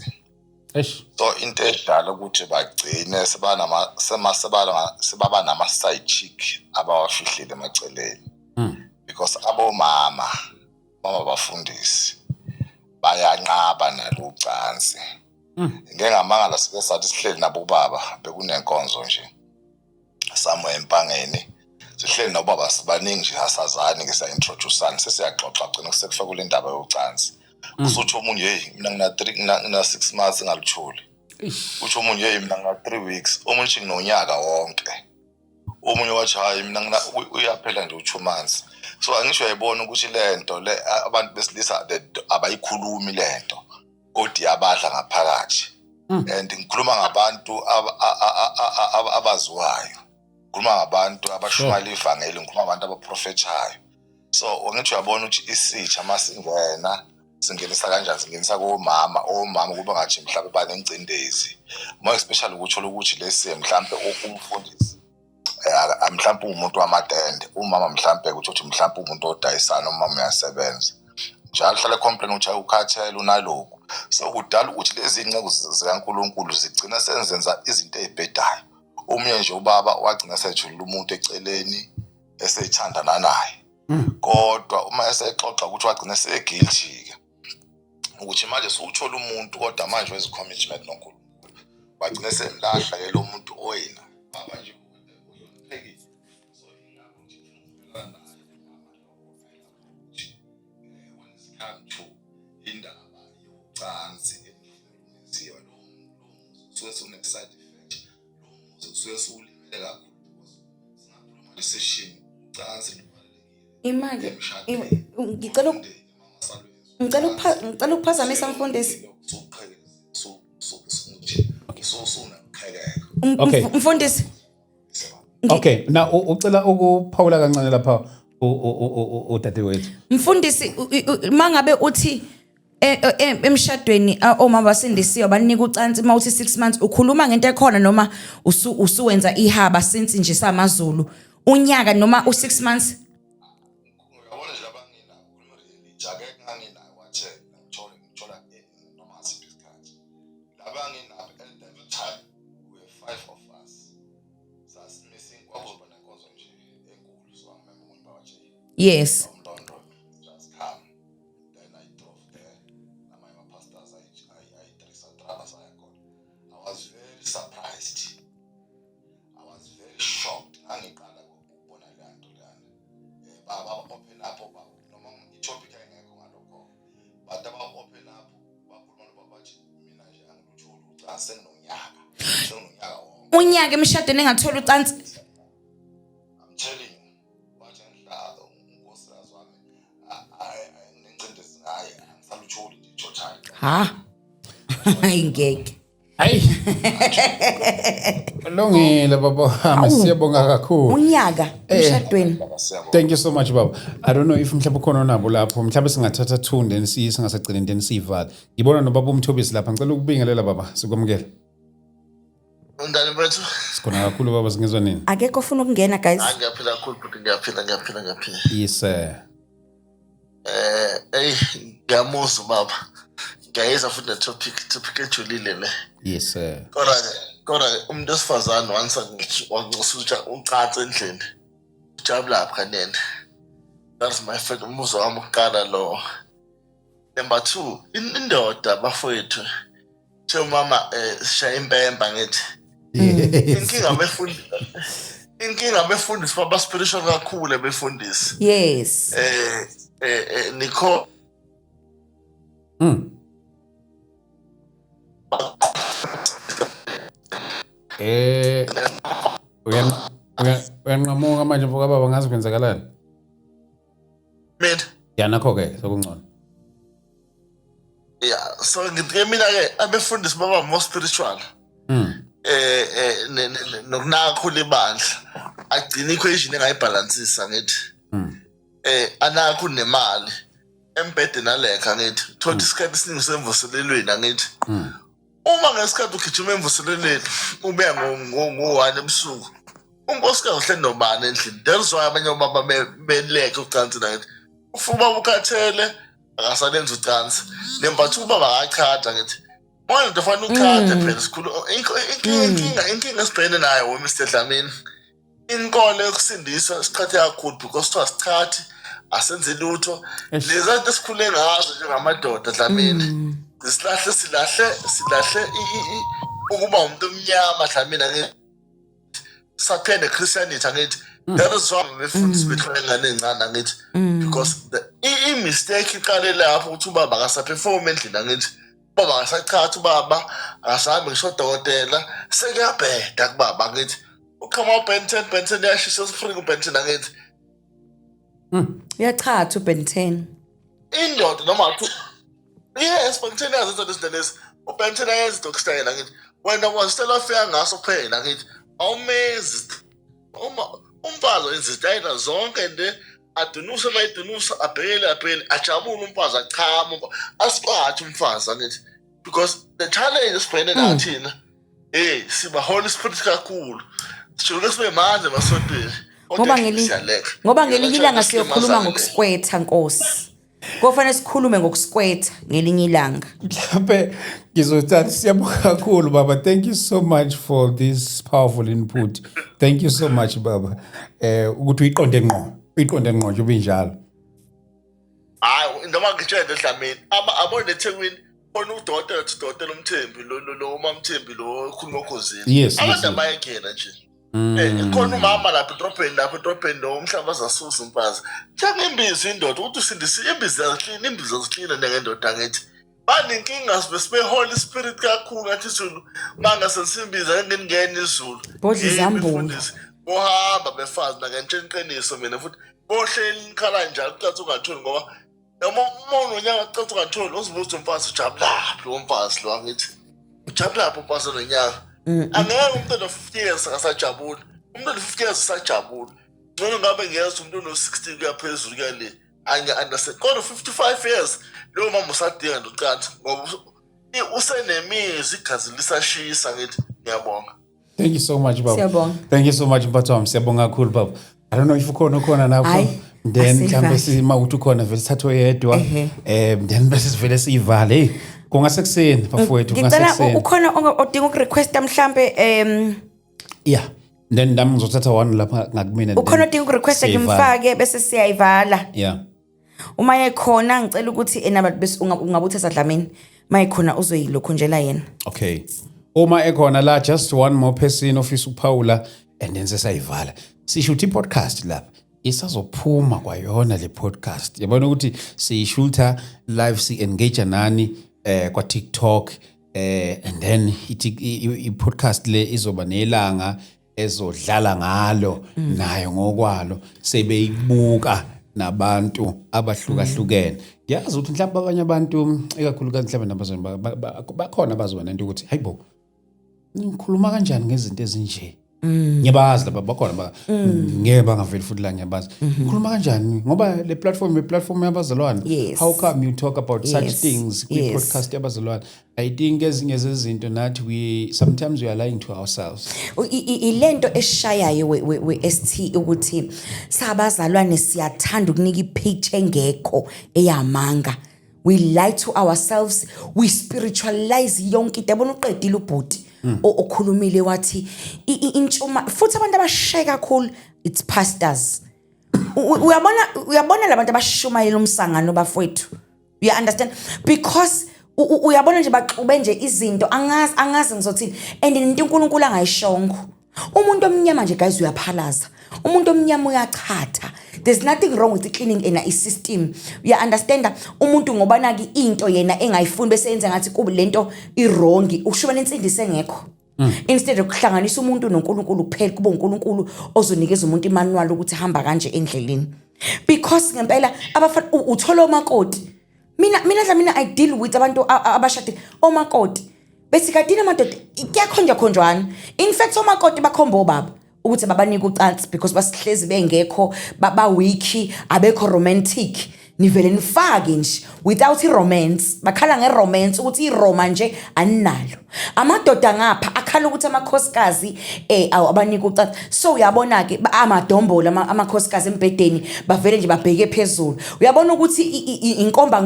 So into edala ukuthi bagcine sebaba nama side chick abawafihlile emaceleni because mama bafundisi bayanqaba nalucansi. Ngengamangala sike sathi sihleli nabo baba bekunenkonzo nje somewhere empangeni sihleli nabo baba sibaningi nje asazani ngisa introduceana sesiyaxoxa gcina kusekufika kule ndaba yocansi. Usuthi omunye hey mina ngina 6 months ngaluthuli. Uthi omunye hey mina ngina 3 weeks, omunye nginonyaka wonke. Omunye wathi hayi mina uyaphela nje u2 months. So angisho yayibona ukuthi lento le abantu besilisa abayikhulumi lento kodwa yabadla ngaphakathi. And ngikhuluma ngabantu abaziwayo. Ngikhuluma ngabantu abashumayela ivangeli, ngikhuluma ngabantu abaprofethayo. So ngisho yabona ukuthi isitsha masingena singenisa kanjani singenisa komama kuba ngathi mhlawumbe banengcindezi more especially ukuthola ukuthi lesi mhlawumbe umfundisi mhlawumbe umuntu wamatende umama mhlawumbe ukuthi mhlawumbe umuntu odayisana umama uyasebenza njalo hlala complain ukuthi ukhathele unaloko so kudala ukuthi lezi inceku zikaNkuluNkulu zigcina senzenza izinto ezibhedayo omunye nje ubaba wagcina sejula umuntu eceleni eseyithandana naye kodwa uma esexoxa ukuthi wagcina segilty ukuthi manje suthola umuntu kodwa manje wezi commitment noNkulunkulu wagcina semlahla ke lo muntu oyena baba nje uyophekile so ingakho nje ngifuna naye when it's come to indaba yocansi enziwa lo suke sune side effect lo suke sulimele kakhulu singakhuluma le session ucansi Imake ngicela ukuphazamisa mfundisi. Okay. Mfundisi. Okay, now ucela ukuphawula kancane lapha udadewethu. Mfundisi mangabe uthi emshadweni omama basindisiwe banika ucansi mawuthi 6 months ukhuluma ngento ekhona noma usuwenza ihaba since nje samaZulu unyaka noma u6 months. Yes. Just come. Then I drove there. My pastors, I was very surprised. I was very shocked. Baba open up, topic but open up, Unyaka emshadweni engathola ucansi. I'm telling you, what Ha. Ingeke. Hayi. Kulungile baba wami siyabonga kakhulu. Unyaka emshadweni. Thank you so much baba. I don't know if mhlawumbe ukhona nabo lapho mhlawumbe singathatha 2 then singasagcina then siyivala. Ngibona no baba uMthobisi lapha ngicela ukubingelela baba sikwamukela. Undani bethu Sikhona kakhulu baba singezwa nini? Akekho ofuna ukungena guys. ngiyaphila kakhulu futhi ngiyaphila Yes sir. Ngiyamuzwa baba ngiyayizwa futhi topic ejulile le Yes sir. kodwa umuntu osifazane once wangicusuja ucansi endlini ujabula kanene. That's my favorite umuzwa wami ukuqala lo. Number 2 indoda bafowethu mama shaya impemba ngithi inkinga befundisi baba spiritual kakhulu befundisi. Yes. Nikho uyanqamuka manje mfoka baba ngazi kwenzakalani? mina Yanakho ke sokungcono. yeah, so ngithe mina ke abefundisi baba more spiritual. Nokunaka khulu ibandla agcina equation engayibalansisa ngithi anakho nemali embhedeni alekha ngithi thothi isikhathi esiningi semvuselelweni ngithi uma ngesikhathi ugijima emvuselelweni ubuya ngo-1 ebusuku unkosikazi uhleli nobani endlini. That's why abanye obaba belekhe ucansi ngithi ufuba ukhathele akasalenza ucansi. Number 2 baba akachata ngithi manje nto fanele ukhathe phela sikhulu inkinga esibhekene nayo Mr Dlamini inkolo yokusindiswa isikhathi kakhulu because to asichathi asenze lutho leza into esikhule ngazo njengamadoda Dlamini silahle ukuba umuntu omnyama Dlamini ngithi saphende Christianity ngithi that is why befundisi bethola encane ngithi because the mistake iqale lapho ukuthi ubaba akasaperform endlini ngithi baba akasachathi ubaba akasahambe ngisho dokotela sekuyabheda kubaba ngithi ukhama uBenten yashisa sifrika uBenten ngithi Uyachatha uBenten. indoda noma athi yes Benten yazenza lezinto uBenten ayenza dokstyle ngithi wena wasitela afika ngaso kuphela ngithi awumezi uma umfazi wenza izitayela zonke nje adunusa mayidunusa abhele ajabule umfazi achama asiqhathe umfazi ngithi because the challenge esibhekene nathina siba Holy Spirit kakhulu sijule sibe manje masontweni ngoba ngelinye ilanga siyokhuluma ngokusikwetha Nkosi. Kufanele sikhulume ngokusikwetha ngelinye ilanga. Mhlawumbe ngizothatha siyabonga kakhulu baba. Thank you so much for this powerful input. Thank you so much baba. Ukuthi uyiqonde ngqo nje ubinjalo. Hayi noma ngitshela Dlamini abone eThekwini khona udokotela uMthembi lo uMamthembi lo okhuluma okhosini. Abantu abayekela nje. Khona umama lapha edrobheni lo umhlaba zasusa umfazi. Njenge imbizo indoda ukuthi usindisi imbizo yazihlina nengendoda ngithi. Baninkinga sibe Holy Spirit kakhulu ngathi izulu manga sensimbiza ngengene izulu. Bodla izambulo. Bohamba befazi nakentsheni qiniso mina futhi bohleli ikhala njalo ucathi ungatholi ngoba noma umuntu onyaka ucathi ungatholi uzibuza umfazi ujabulaphi lo mfazi lo ngithi ujabulaphi umfazi nonyaka angeke umuntu no50 years akasajabula umuntu no50 years usajabula ngcono ngabe ngiyeza umuntu no60 kuyaphezulu kuyale anya understand kodwa 55 years lo mama usadinga ndocathi ngoba usenemizi igazi lisashisa ngithi ngiyabonga. Thank you so much baba. Siyabonga. Thank you so much mphathi wami siyabonga kakhulu baba. I don't know if ukhona lapho then mhlambe sima ukuthi ukhona vele thathwe yedwa then bese sivele sivale. Hey kungase kuseni bafowethu kungase kuseni. Ngicela ukhona odinga ukurequesta mhlambe yeah then nami ngizothatha one lapha ngakumina. Ukhona udinga ukurequesta ngimfake bese siyayivala. Yeah. Uma yekhona ngicela ukuthi enabantu bese ungabuthatha Dlamini. Mayikhona uzoyilokhunjela yena. Okay. Uma ekhona la just one more person ofisa uPaula and then sesayivala. Sishuthi podcast lapha. Isazophuma kwayona le podcast. Yabona ukuthi siyishutha live si engage nani kwa TikTok and then I podcast le izoba nelanga ezodlala ngalo nayo ngokwalo sebeyibuka nabantu abahlukahlukene. Ngiyazi ukuthi mhlawumbe abanye abantu ekakhulukazi mhlawumbe nabazweni bakhona abazwana into ukuthi hayibo ngikhuluma kanjani ngezinto ezinje. Ngiyabazi laba bakhona ngeke bangaveli futhi la ngiyabazi. Ngikhuluma kanjani ngoba le platform yabazalwane. How come you talk about such things kwi podcast yabazalwane? I think ezinye zezinto nathi sometimes we are lying to ourselves. Ilento eshayayo we ST ukuthi sabazalwane siyathanda ukunika ipage engekho eyamanga. We lie to ourselves, we spiritualize yonke into. Yabona uqedile ubhuti okhulumile wathi intshuma futhi abantu abashaya kakhulu it's pastors. Uyabona labantu abashumayela umsangano bafowethu. You understand? Because uyabona nje baxube nje izinto angazi ngizothini and into uNkulunkulu angayishongo. Umuntu omnyama nje guys uyaphalaza. Umuntu omnyama uyachatha. There's nothing wrong with cleaning in a system. You understand? Umuntu ngoba naki into yena engayifuni bese yenza ngathi kuba lento iwrong. Ushuba nensindise ngekho. Instead ukuhlanganisa umuntu noNkulunkulu kuphela kuba uNkulunkulu ozonikeza umuntu imanual ukuthi hamba kanje endleleni. Because ngempela abafana uthola omakoti. Mina I deal with abantu abashadile omakoti. Bese kadina amadoda kuyakhonjwana. In fact omakoti bakhomba obaba ukuthi babanika ucansi because basihlezi bengekho baba weak abekho romantic. Nivele nifake nje without romance bakhala ngeromance ukuthi iroma nje aninalo amadoda ngapha akhala ukuthi amakhosikazi abanika ucansi so uyabona ke amadombola amakhosikazi embedeni bavele nje babheke phezulu uyabona ukuthi inkomba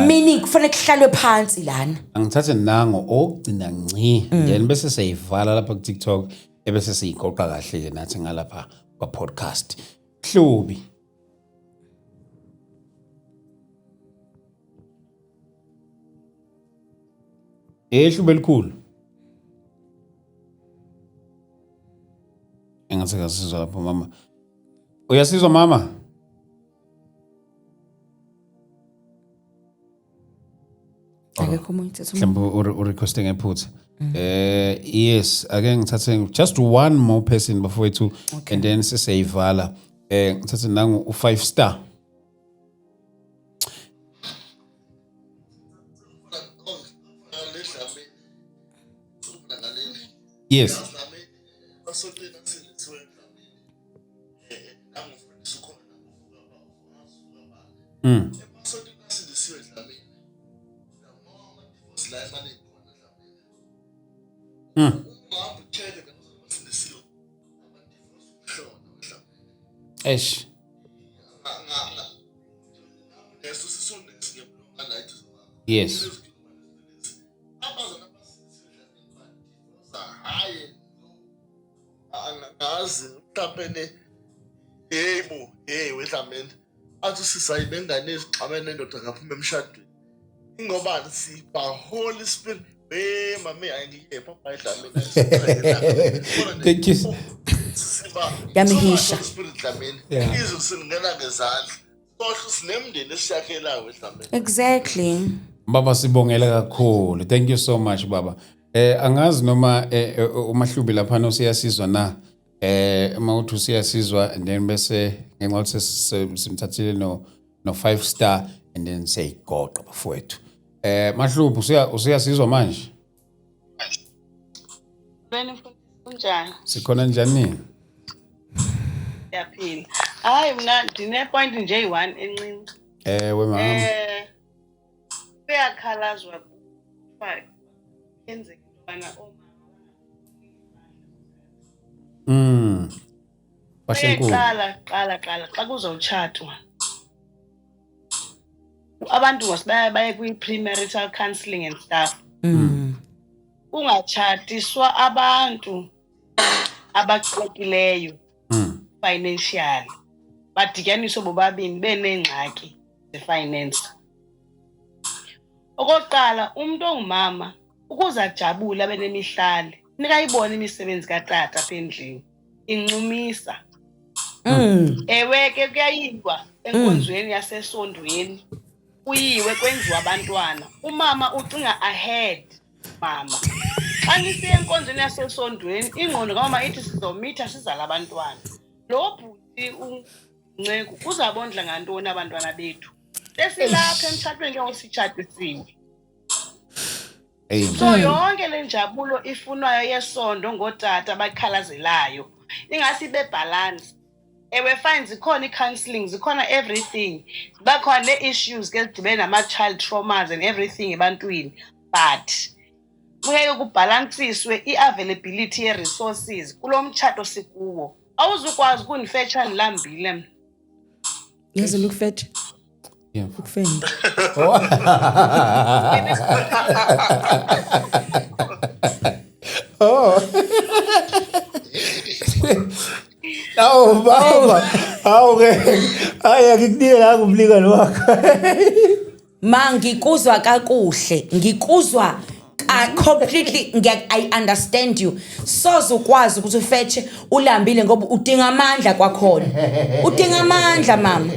meaning kufanele kuhlalwe phansi lana angithathe nango ogcina ngci then bese siyivala lapha ku TikTok ebese siyiqoqa kahle ke nathi ngalapha kwa podcast Hlubi Ehlubo elikhulu. Engathi kasizwa lapho mama. Uyasizwa mama? Akekho umuntu mhlawumbe urequesting ephutha. Yes, ake ngithathe just one more person before to and then siseyivala. Ngithathe nangu u5 star. Yes. Eish. Yes. Mhlawumbe yebo wedlamini athi sisayibe ngane ezixabene nendoda ngaphuma emshadweni ingobani siba Holy Spirit mami angiye papa edlamini Thank you. Yamihisha Spirit dlamini izosingena ngezandla sohle sinemndeni esiyakhelayo edlamini exactly Baba sibongela kakhulu. Thank you so much baba. Angazi noma uMahlubi lapha no siyasizwa na mawuthi siyasizwa and then bese ngenxa ukuthi simthathile no 5 star and then siyayigoqa bafowethu. Mahlubi usiyasizwa manje? Kunjani? Sikhona njani? Yaphila. Hayi mina ndine point nje yi1 encinci. We mama. Uyakhalazwa kufa yenzeka bana Bashenkulu. Qala xa kuzowuchatwa. Abantu baye kwi-premarital counselling and stuff. Ungachatiswa abantu abaxokileyo financially badityaniswa bobabini benengxaki ze-finance. Okokuqala, umuntu ongumama ukuze ajabule abe nemihlali nika ayibone imisebenzi katata apha endlini incumisa. Ewe ke kuyayilwa enkonzweni yasesondweni kuyiwe kwenziwa abantwana. Umama ucinga ahead mama. Xa nisiye enkonzweni yasesondweni ingqondo kamama ithi sizomitha sizala abantwana. Lo bhuti uNceku uzabondla ngantoni abantwana bethu? Sesilapha emtshatweni njengositshatisiwe. So yonke le njabulo ifunwayo yesondo ngotata abakhalazelayo ingasi bebalance. Ewe fine zikhona i-counselling, zikhona everything. Bakhona ne-issues ke zidibene nama-child traumas and everything ebantwini. But kuye kubhalansiswe i-availability ye-resources kulo mtshato sikuwo. Awuzukwazi ukunifetsha nilambile mna. Yazi ukufetha. Yeah. Ukufenda. Oh. Awu baba. Awu ke. Aya ngikunika la kumlingani wakho. Ngikuzwa kakuhle. Ngikuzwa completely I understand you. Sozukwazi ukuthi ufethe ulambile ngoba udinga amandla kwakhona. Udinga amandla mama.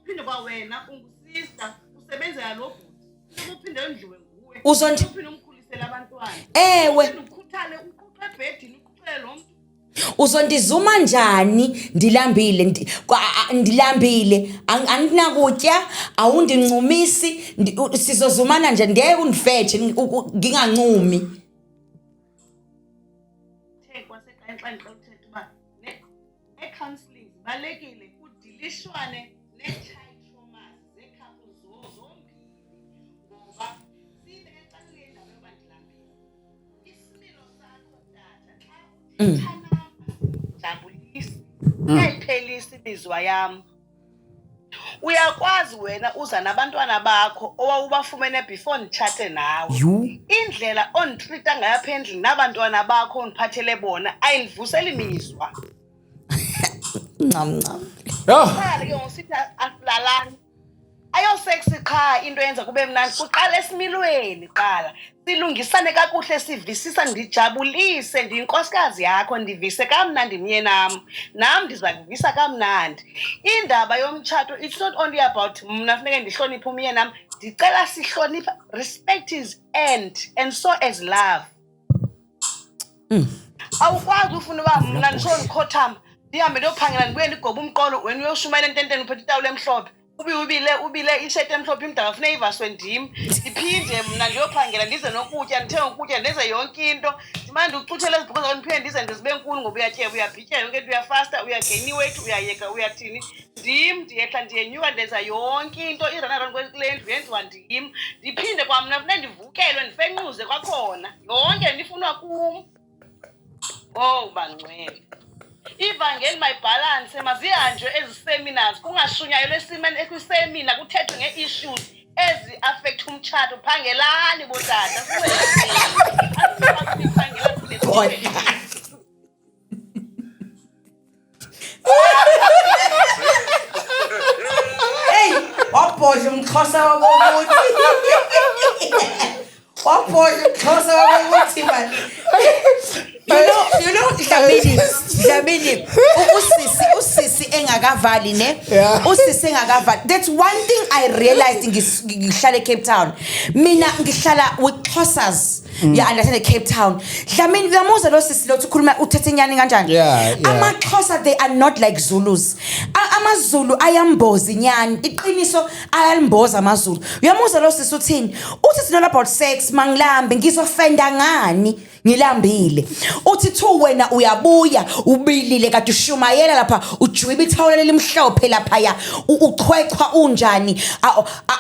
Uphinde kwawena ungusista usebenzela lo bhuti. Uphinde endliwe nguwe. Uzondi uphinde umkhulisela abantwana. Ewe. Ukhuthale uqoqe ebhedini uqhele lo muntu. Uzondizuma njani ndilambile ndilambile anginakutya awundincumisi sizozumana nje ngeke undifethe ngingancumi Thekwa seqanxa uthetha uba ne-counselling balekile kudilishwane ne-child traumas zekhaphu zombili ngoba sibe ecaleni indaba yoba ndilambile isimilo sakho tata xa jabulisi ayiphelisi imizwa yami. Uyakwazi wena uza nabantwana bakho owawubafumene before nditshate nawe. Indlela onitreata ngayo apha endlini nabantwana bakho oniphathele bona ayindivusela imizwa. Ncam. Qala ke ngosithi asilalani. Ayosexy qha into yenza kube mnandi. Kuqala esimilweni qala. Silungisane kakuhle sivisisa ndijabulise ndiyinkosikazi yakho ndivise kamnandi mnyenami. Nami ndiza kuvisa kamnandi. Indaba yomtshato it's not only about mna funeke ndihloniphe umyenami. Ndicela sihlonipha. Respect is end and so is love. Awukwazi ufuna uba mna ndisondikhothama ndihambe ndiyophangela ndibuye ndigoba umqolo wena uyoshumayela ententeni uphethe itawule emhlophe. Ubile isheti emhlophe imdaka funeka ivaswe ndim. Ndiphinde mna ndiyophangela ndize nokutya ndithenge ukutya ndenze yonke into. Ndimande ucuthele ezibhuku zakho ndiphinde ndize ndizibe nkulu ngoba uyatyeba uyabhitya yonke into uyafasta uyagain weight uyayeka uyathini. Ndim ndiyehla ndiyenyuka ndenza yonke into iranaron kule ndlu yenziwa ndim. Ndiphinde kwamna funeka ndivukelwe ndifenquze kwakhona yonke ndifunwa kum. Oh bangcwele. Ivangeli my balance mazihanjwe ezi-seminars kungashunyayelwa esimeni ekwisemina kuthethwe nge-issues ezi affect umtshato. Phangelani botata Hey, wabhodla umXhosa wakokuthi. Wabhodla umXhosa wakokuthi man. You know, Dlamini, usisi engakavali ne, usisi engakavali. That's one thing I realized ngihlala Cape Town. Mina ngihlala with Xhosas. Yeah, understand Cape Town. Dlamini, uyamuza lo sisi lo ukhuluma uthethe nyani kanjani? AmaXhosa they are not like Zulus. AmaZulu ayamboza nyani. Iqiniso ayamboza amaZulu. Uyamuza lo sisi uthini? Uthi not about sex mangilambe ngizofenda ngani? Ngilambile uthi thu wena uyabuya ubilile kade ushumayela lapha ujwiba ithawula lelimhlophe lapha ya uchwechwa unjani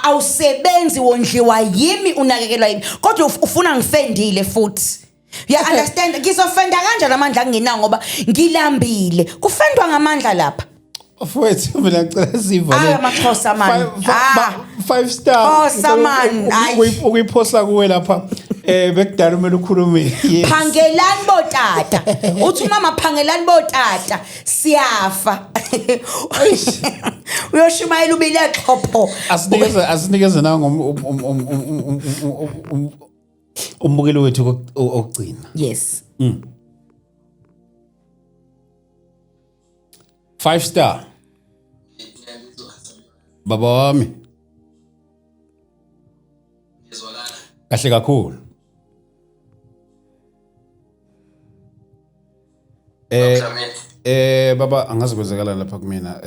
awusebenzi wondliwa yimi unakekelwa yimi kodwa ufuna ngifendile futhi ya understand ngizofenda kanjani amandla ngingenawo ngoba ngilambile kufendwa ngamandla lapha Mfowethu mina ngicela siva Hayi, amaXhosa, man. 5 star. Xhosa, man. Hayi. Ukuyiphosa kuwe lapha bekudala umele ukhulume. Yes. Phangelani botata. Uthi mama phangelani botata. Siyafa. Uyoshumayela ubile xhopho. Asinikeze na umbukelo wethu okugcina. Yes. 5 star. Baba wami. Kahle kakhulu. Baba angazi kwenzekala lapha kumina.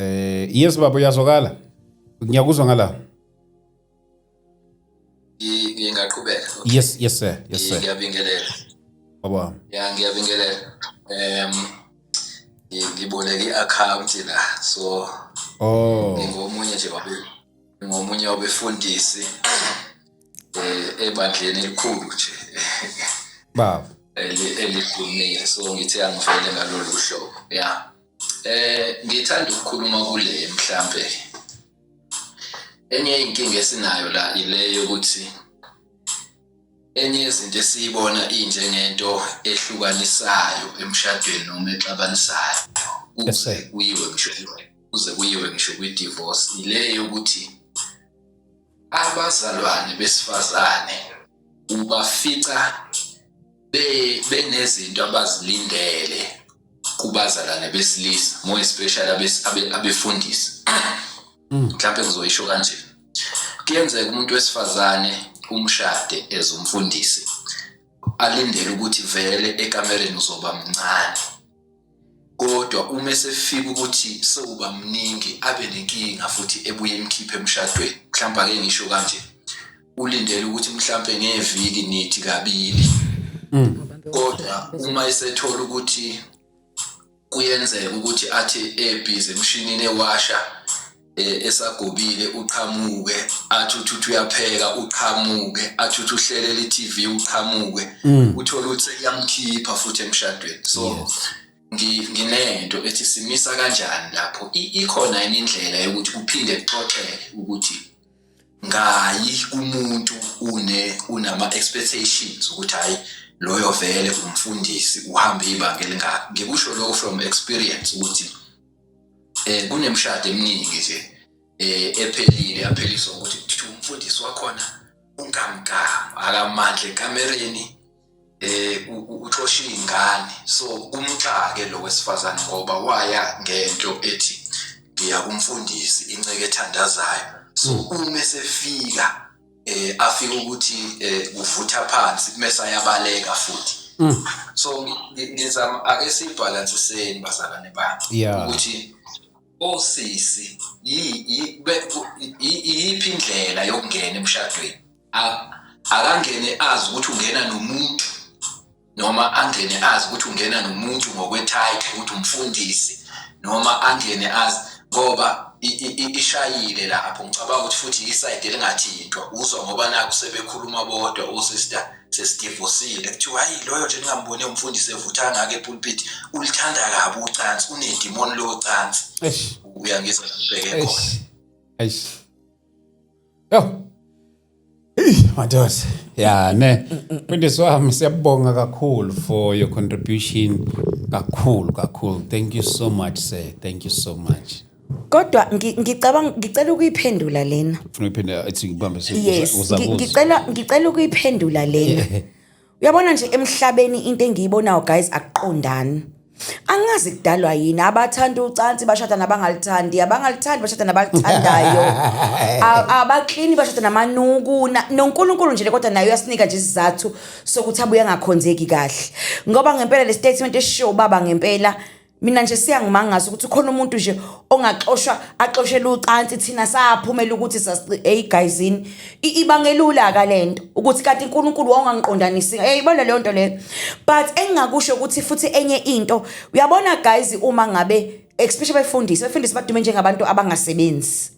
Yes baba uyazwakala. Ngiyakuzwa ngala. Ngingaqhubeka. Yes sir. Ngiyabingelela. Baba. Ya ngiyabingelela. Ngiboleka i-account la. So ngomunye wabefundisi ebandleni elikhulu nje. Baba. Elidumile. So ngithe angivele ngalolu hlobo. Ya. Ngithanda ukukhuluma kule mhlambe. Enye inkinga esinayo la ile yokuthi enye izinto esiyibona injengento ehlukanisayo emshadweni noma exabanisayo kuyiwe ngisho kwi-divorce ile yokuthi abazalwane besifazane ubafica benezinto abazilindele kubazalwane besilisa, more especially abefundisi. Mhlawumbe ngizoyisho kanje. Kuyenzeka umuntu wesifazane umshade ezumfundisi alindele ukuthi vele ekamereni uzoba mncane, kodwa uma esefika ukuthi sewuba mningi abe nenkinga futhi ebuye imkhiphe emshadweni. Mhlawumbe ake ngisho kanje, ulindele ukuthi mhlawumbe ngeviki nithi kabili, kodwa uma esethola ukuthi kuyenzeka ukuthi athi ebhizi emshinini ewasha esagobile uqhamuke, athi uthi uyapheka uqhamuke, athi uthi uhlelela i-TV uqhamuke, uthola ukuthi kuyamkhipha futhi emshadweni. So nginento ethi simisa kanjani lapho. Ikhona indlela yokuthi kuphinde kuxoxeke ukuthi ngayi umuntu unama expectations ukuthi hayi loyo vele umfundisi uhambe ibanga elingaka. Ngikusho lokho from experience ukuthi kunemshado eminingi nje ephelile apheliswa ukuthi umfundisi wakhona unkamkama akamandla ekamereni uxosha ingane. So kumxake lo wesifazane ngoba waya ngento ethi ngiya kumfundisi inceke ethandazayo. So uma esefika afika ukuthi uvutha phansi mase ayabaleka futhi. So ngizama ake sibalansiseni bazalwane bami ukuthi osisi iyiphi indlela yokungena emshadweni. Akangene azi ukuthi ungena nomuntu noma angene azi ukuthi ungena nomuntu ngokwetitle ukuthi umfundisi, noma angene azi ngoba ishayile lapho. Ngicabanga ukuthi futhi iside elingathintwa uzwa ngoba naku sebekhuluma bodwa osister sesidivorceile kuthiwa hayi loyo nje ngingambone umfundisi evutha ngake epulpit ulithanda kabi ucansi, unedimoni lo cansi. Uyangizwa ubheke khona. Yo. Madoda. Yeah, ne. Mfundisi wami siyabonga kakhulu for your contribution. Kakhulu. Thank you so much, sir. Thank you so much. Kodwa ngicela ukuyiphendula lena. Ufuna ukuyiphendula ethi ngibambe Yes, ngicela ukuyiphendula lena. Uyabona nje emhlabeni into engiyibonayo guys akuqondani. Angazi kudalwa yini abathanda ucansi bashada nabangalithandi, abangalithandi bashada nabalithandayo. Abaklini bashada namanuku noNkulunkulu nje kodwa nayo uyasinika nje isizathu sokuthi abuye angakhonzeki kahle. Ngoba ngempela le statement eshow baba ngempela mina nje siyangimangaza ukuthi khona umuntu nje ongaxoshwa axoshela ucansi thina saphumela ukuthi hey guysini ibangelula ka lento ukuthi kanti uNkulunkulu wangangiqondanisi ibona leyo nto le. But engingakusho ukuthi futhi enye into uyabona guys, uma ngabe especially befundisi badume njengabantu abangasebenzi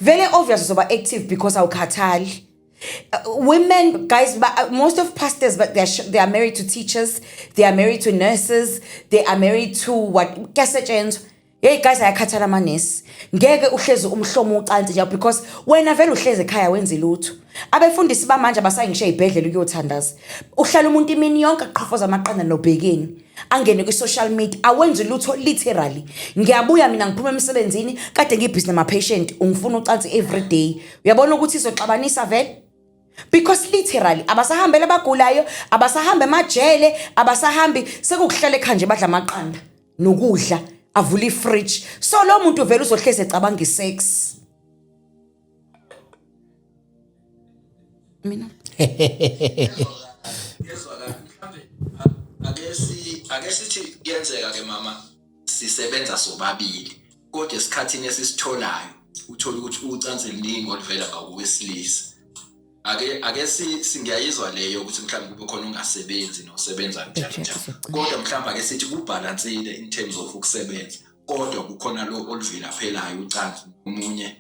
vele obvious zoba active because awukhathali. Women, guys, most of pastors, but they are married to teachers, they are married to nurses, they are married to what? Hey guys, ayakhathala amanesi. Ngeke uhleze umhlomo ucansi nje because wena vele uhleze ekhaya wenza lutho. Abefundisi bamanje abasayingishe ibhedlela ukuyothandaza. Uhlala umuntu imini yonke aqhofoza amaqanda nobhekeni. Angene ku social media awenze lutho literally. Ngiyabuya mina ngiphuma emsebenzini kade ngibhizi nama patient ungifuna ucansi every day. Uyabona ukuthi izoxabanisa vele? Because literally abasahambele abagulayo, abasahambe emajele, abasahambi sekuhlala ekhanje badla amaqanda nokudla. Avula ifridge so lo muntu vele uzohleze ecabanga isex mina ake sithi kuyenzeka ke mama sisebenza sobabili kodwa esikhathini esisitholayo uthola ukuthi ucansi eliningi oluvela ngakuwesilisa ake singiyayizwa leyo ukuthi mhlawumbe kube khona ungasebenzi nosebenza njalo kodwa mhlawumbe ake sithi kubalansile in terms of ukusebenza kodwa kukhona lo oluvela phelayo ucansi umunye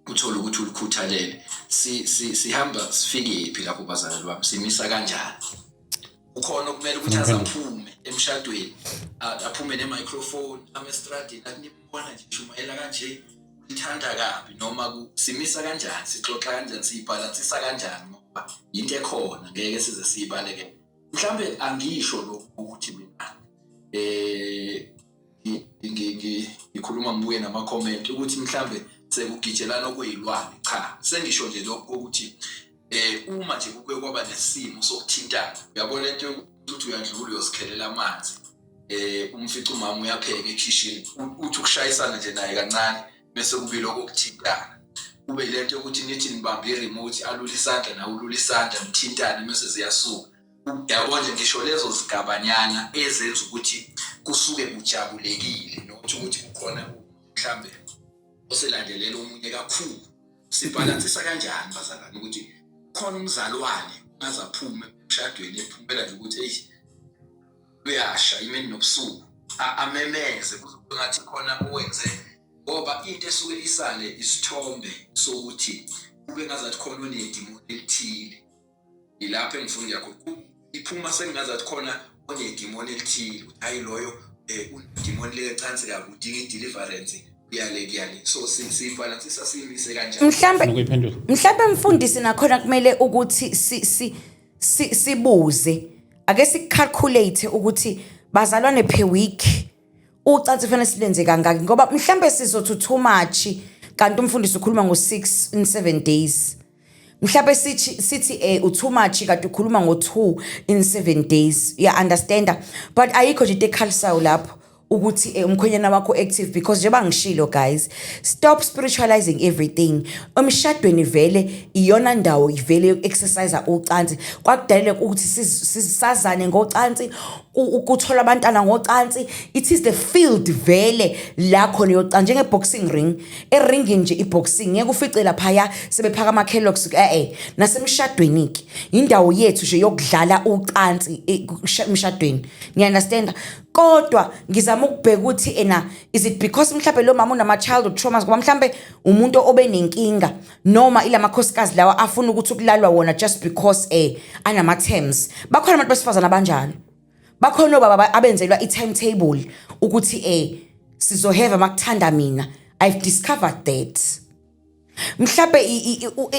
uthola ukuthi ulikhuthalele sihamba sifike iphi lapho bazalwane bami simisa kanjani ukhona kumele ukuthi azaphume emshadweni aphume ne-microphone ama-estradini akunibona nje shumayela kanje ithanda kabi noma simisa kanjani sixoxa kanjani siyibhalansisa kanjani ngoba into ekhona ngeke size siyibaleke mhlambe angisho lokho ukuthi mina ngikhuluma ngibuye nama comment ukuthi mhlambe sekugijelana okuyilwane cha sengisho nje lokho ukuthi uma nje kuke kwaba nesimo sokuthintana uyabona lento ukuthi uyadlula uyosikhelela amanzi umfica umama uyapheka ekitchen uthi ukushayisana nje naye kancane bese kubilo kokuthintana kube lento yokuthi nithi nibambe i-remote alula isandla nawe ulula isandla nithintane bese ziyasuka yabona nje ngisho lezo zigabanyana ezenza ukuthi kusuke kujabulekile nokuthi ukuthi kukhona mhlambe oselandelela umunye kakhulu sibhalansisa kanjani bazalwane ukuthi khona umzalwane ngazaphume emshadweni ephumela nje ukuthi hey uyasha imini nobusuku amemeze kuzokungathi khona owenze ngoba into esuke isale isithombe sokuthi kube ngazathi khona onedimoni elithile ilapho engifuna yakho iphuma sengazathi khona onedimoni elithile hayi loyo udimoni lecansi kabi udinga i-deliverance kuyale so sibalansisa simise kanjani mhlambe mfundisi nakhona kumele ukuthi sibuze ake sicalculate ukuthi bazalwane per week ucansi kufanele silenze kangaki ngoba mhlambe sizothi too much kanti umfundisi ukhuluma ngo6 in 7 days mhlambe sithi too much kanti ukhuluma ngo2 in 7 days you understand but ayikho nje ekhalisayo lapho ukuthi umkhwenyana wakho active because njengoba ngishilo guys stop spiritualizing everything umshadweni vele iyona ndawo ivele exercise ucansi kwakudalele ukuthi sisazane ngocansi ukuthola abantwana ngocansi it is the field vele la khona yocansi njenge boxing ring ering nje iboxing ngeke ufice lapha ya sebephaka ama Kellogg's nasemshadweni ke indawo yethu nje yokudlala ucansi emshadweni ngiya understand kodwa ngizama ukubheka ukuthi is it because mhlambe lo mama unama childhood traumas ngoba mhlambe umuntu obenenkinga noma ilamakhosikazi lawa afuna ukuthi ukulalwa wona just because anama terms bakhona abantu besifazana abanjalo bakhona obaba abenzelwa i-timetable ukuthi sizohave makuthanda mina I've discovered that mhlambe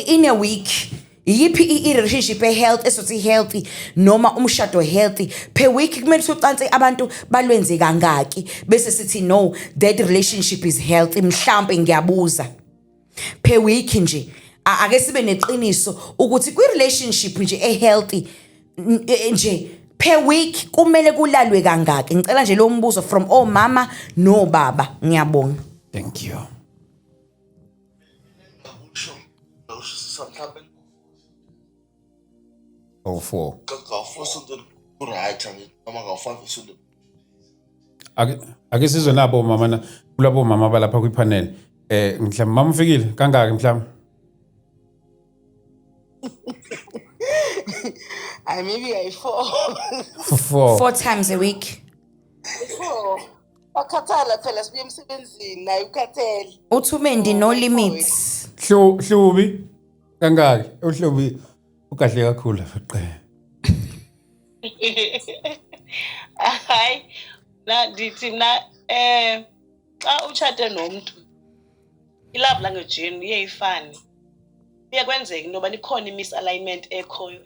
in a week yipi i-relationship health esothi healthy noma umshado healthy per week kumele socansi abantu balwenze kangaki bese sithi no that relationship is healthy mhlambe ngiyabuza per week nje ake sibe neqiniso ukuthi kwi relationship nje healthy nje per week kumele kulalwe kangaki ngicela nje lo mbuzo from omama no baba ngiyabonga thank you four. Ake sizwe nabo mama kulabo mama abalapha kwipanel mhlawumbe mama ufikile kangaki mhlawumbe maybe I 4 4 times a week 4 akhathala phela sibuye emsebenzini naye ukhathele uthumendi no limits hlubi kangaki uhlubi ukahle kakhulu faqe hayi na ndithi na xa utshate nomuntu i-love language yenu iye ifane. Kuye kwenzeka into yoba ikhona i-misalignment ekhoyo.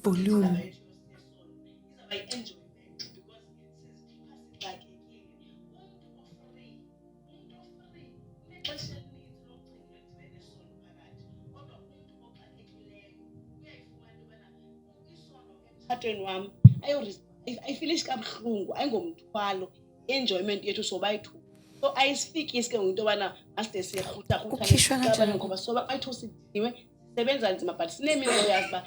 Volume. Wami ayifilishi kabuhlungu ayingomthwalo enjoyment yethu sobayithu so ayisifikisi ke into bana aside siyerhutha ngoba soba bayithu sidiwe sebenza nzima but sinemilo yazi ba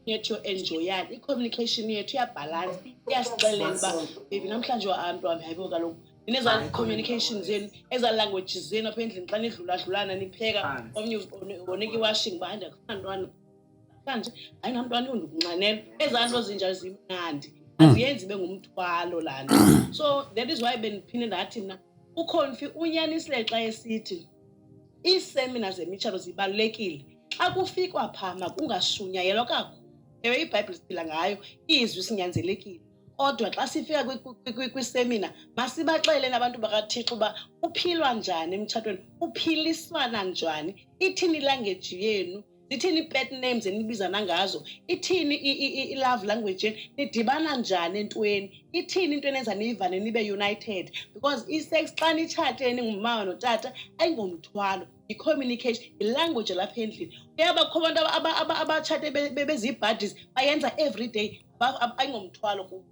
yethu enjoyana i-communication yethu iyabalance iyasixelela ba baby namhlanje abantu wami hayibo kaloku nineza communication zenu eza language zenu apha endlini xa nidlula-dlulana nipheka omnye unika i-washing bahanda kusantwana kanje hayi namntwana undikunxanela ezaa nto zinjalo zimnandi aziyenzi bengumthwalo laa nto so that is why bendiphinde ndathi mna uConfi unyanisile xa esithi iisemina zemitshato zibalulekile xa kufikwa phaa makungashunyayelwa kakhulu ewe ibhayibhile siphila ngayo izwi sinyanzelekile kodwa xa sifika kwisemina masibaxele nabantu bakaThixo uba uphilwa njani emtshatweni uphiliswana njani ithini ilanguage yenu ithini pet names enibizana ngazo ithini i-love language yenu nidibana njani entweni ithini into enenza niyivane nibe united because i-sex xa nitshate ningumama notata ayingomthwalo i-communication ilanguage lapha endlini uyabakho abantu abatshate bezii-buddies bayenza every day ayingomthwalo kubo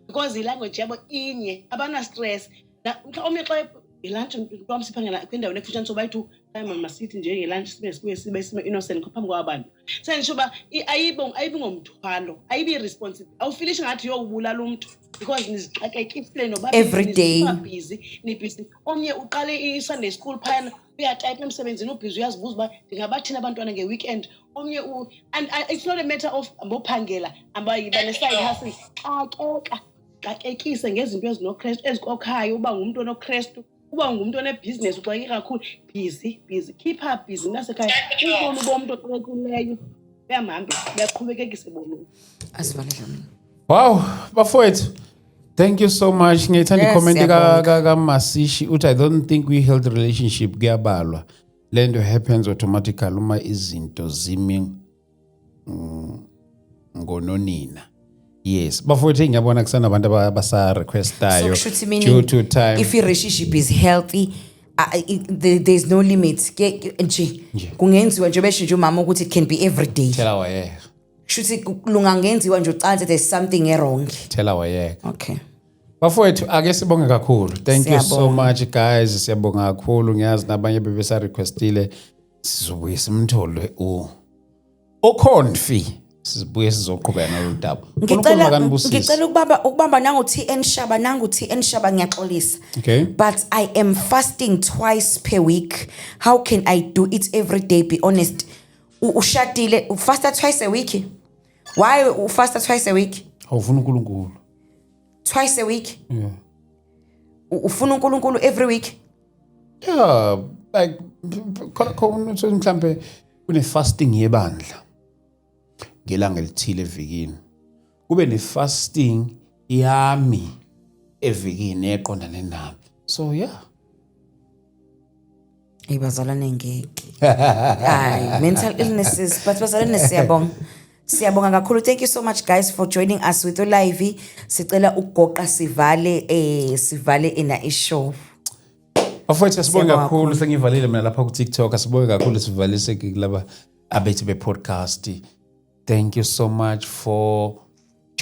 because ilanguage yabo inye abana-stress omnye xa ilunch mntwana siphangela kwindawo nekufutshane so bayithu time masithi nje ngelunch sibe innocent phambi kwabantu sendisho uba ayibi ngomthwalo ayibi responsible awufilishi ngathi yokubulala umuntu because nizixakekisile noba every day busy nibusy omnye uqale i-Sunday school phayana uyatype emsebenzini ubhizi uyazibuza uba ndingabathini abantwana nge-weekend omnye and it's not a matter of bophangela baneside hustle xakekise ngezinto ezinokrestu ezikokhayo uba ngumntu onokrestu uba ngumuntu onebhizinesi uxakeke kakhulu busy keep her busy nasekhaya ubomi bomntu oxakekileyo uyamhambisa uyaqhubekekisa ebomini asivalele Wow, bafowethu. Thank you so much. Ngiyithanda i-comment kaMasishi uthi I don't think we healthy relationship kuyabalwa. Lento happens automatically uma izinto zimi ngononina. Yes, bafowethu ngiyabona kusana abantu abasa requestayo due to time. If your relationship is healthy, there's no limit. Nje kungenziwa nje besho nje umama ukuthi it can be every day. Tell our yeah. Shuthi lungangenziwa nje ucanze there's something wrong. Tell our yeah. Okay. Bafowethu ake sibonge kakhulu. Thank you so much guys. Siyabonga kakhulu ngiyazi nabanye bebesa requestile sizobuye simtholwe uConfi. Sibuye sizoqhubeka naludaba. Ngicela ukubamba nangu TN Shaba ngiyaxolisa. Okay. But I am fasting twice per week. How can I do it every day? Be honest. Ushadile ufasta twice a week. Why ufasta twice a week? Awufuna uNkulunkulu. Twice a week? Yeah. Ufuna uNkulunkulu every week? Yeah, like khona mhlambe une fasting yebandla. Ngelanga elithile evikini. Kube ne fasting yami evikini eqondane nami. So yeah. Ibazalane ngeke. Hayi, mental illnesses but bazalane siyabonga kakhulu. Thank you so much guys for joining us with live. Sicela ugoqa sivale ina ishow. Afowethu sibonga kakhulu sengivalile mina lapha ku TikTok. Sibonga kakhulu sivalise kulaba abethi be podcast. Thank you so much for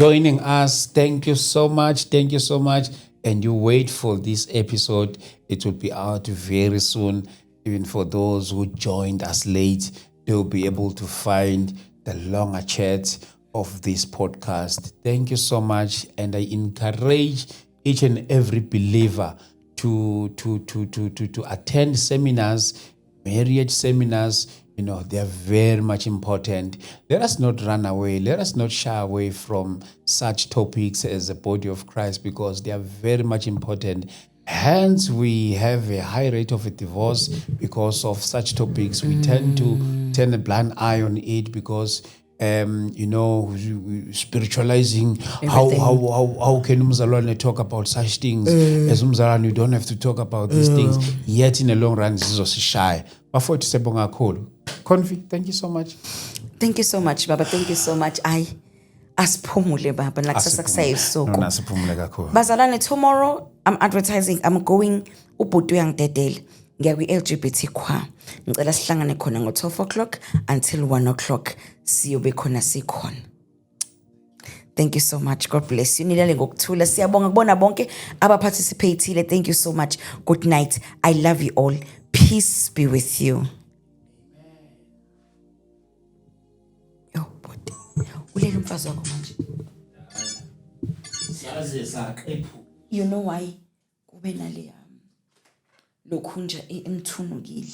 joining us. Thank you so much. Thank you so much. And you wait for this episode. It will be out very soon. Even for those who joined us late, they'll be able to find the longer chat of this podcast. Thank you so much. And I encourage each and every believer to attend seminars, marriage seminars. You know, they are very much important. Let us not run away. Let us not shy away from such topics as the body of Christ, because they are very much important. Hence, we have a high rate of a divorce because of such topics. We tend to turn a blind eye on it because, spiritualizing. How can umzalwane talk about such things? As umzalwane, you don't have to talk about these things. Yet in the long run, this is shy. Bafowethu siyabonga kakhulu. Confi, thank you so much. Thank you so much, Baba. Thank you so much. Asiphumule, Baba. Nakusasa kusayisuku. Nona siphumule kakhulu. Bazalwane, tomorrow I'm advertising. I'm going ubhuti uyangidedela. Ngiya kwi-LGBT kwa. Ngicela sihlangane khona ngo-12:00 until 1:00. Siyobe khona sikhona. Thank you so much. God bless you. Nilale ngokuthula. Siyabonga kubona bonke abaparticipatile. Thank you so much. Good night. I love you all. Peace be with you. Yo, bhuti. Ulele umfazi wakho manje. Siyazi saqephu. You know why? Kube nale lokhunja emthunukile.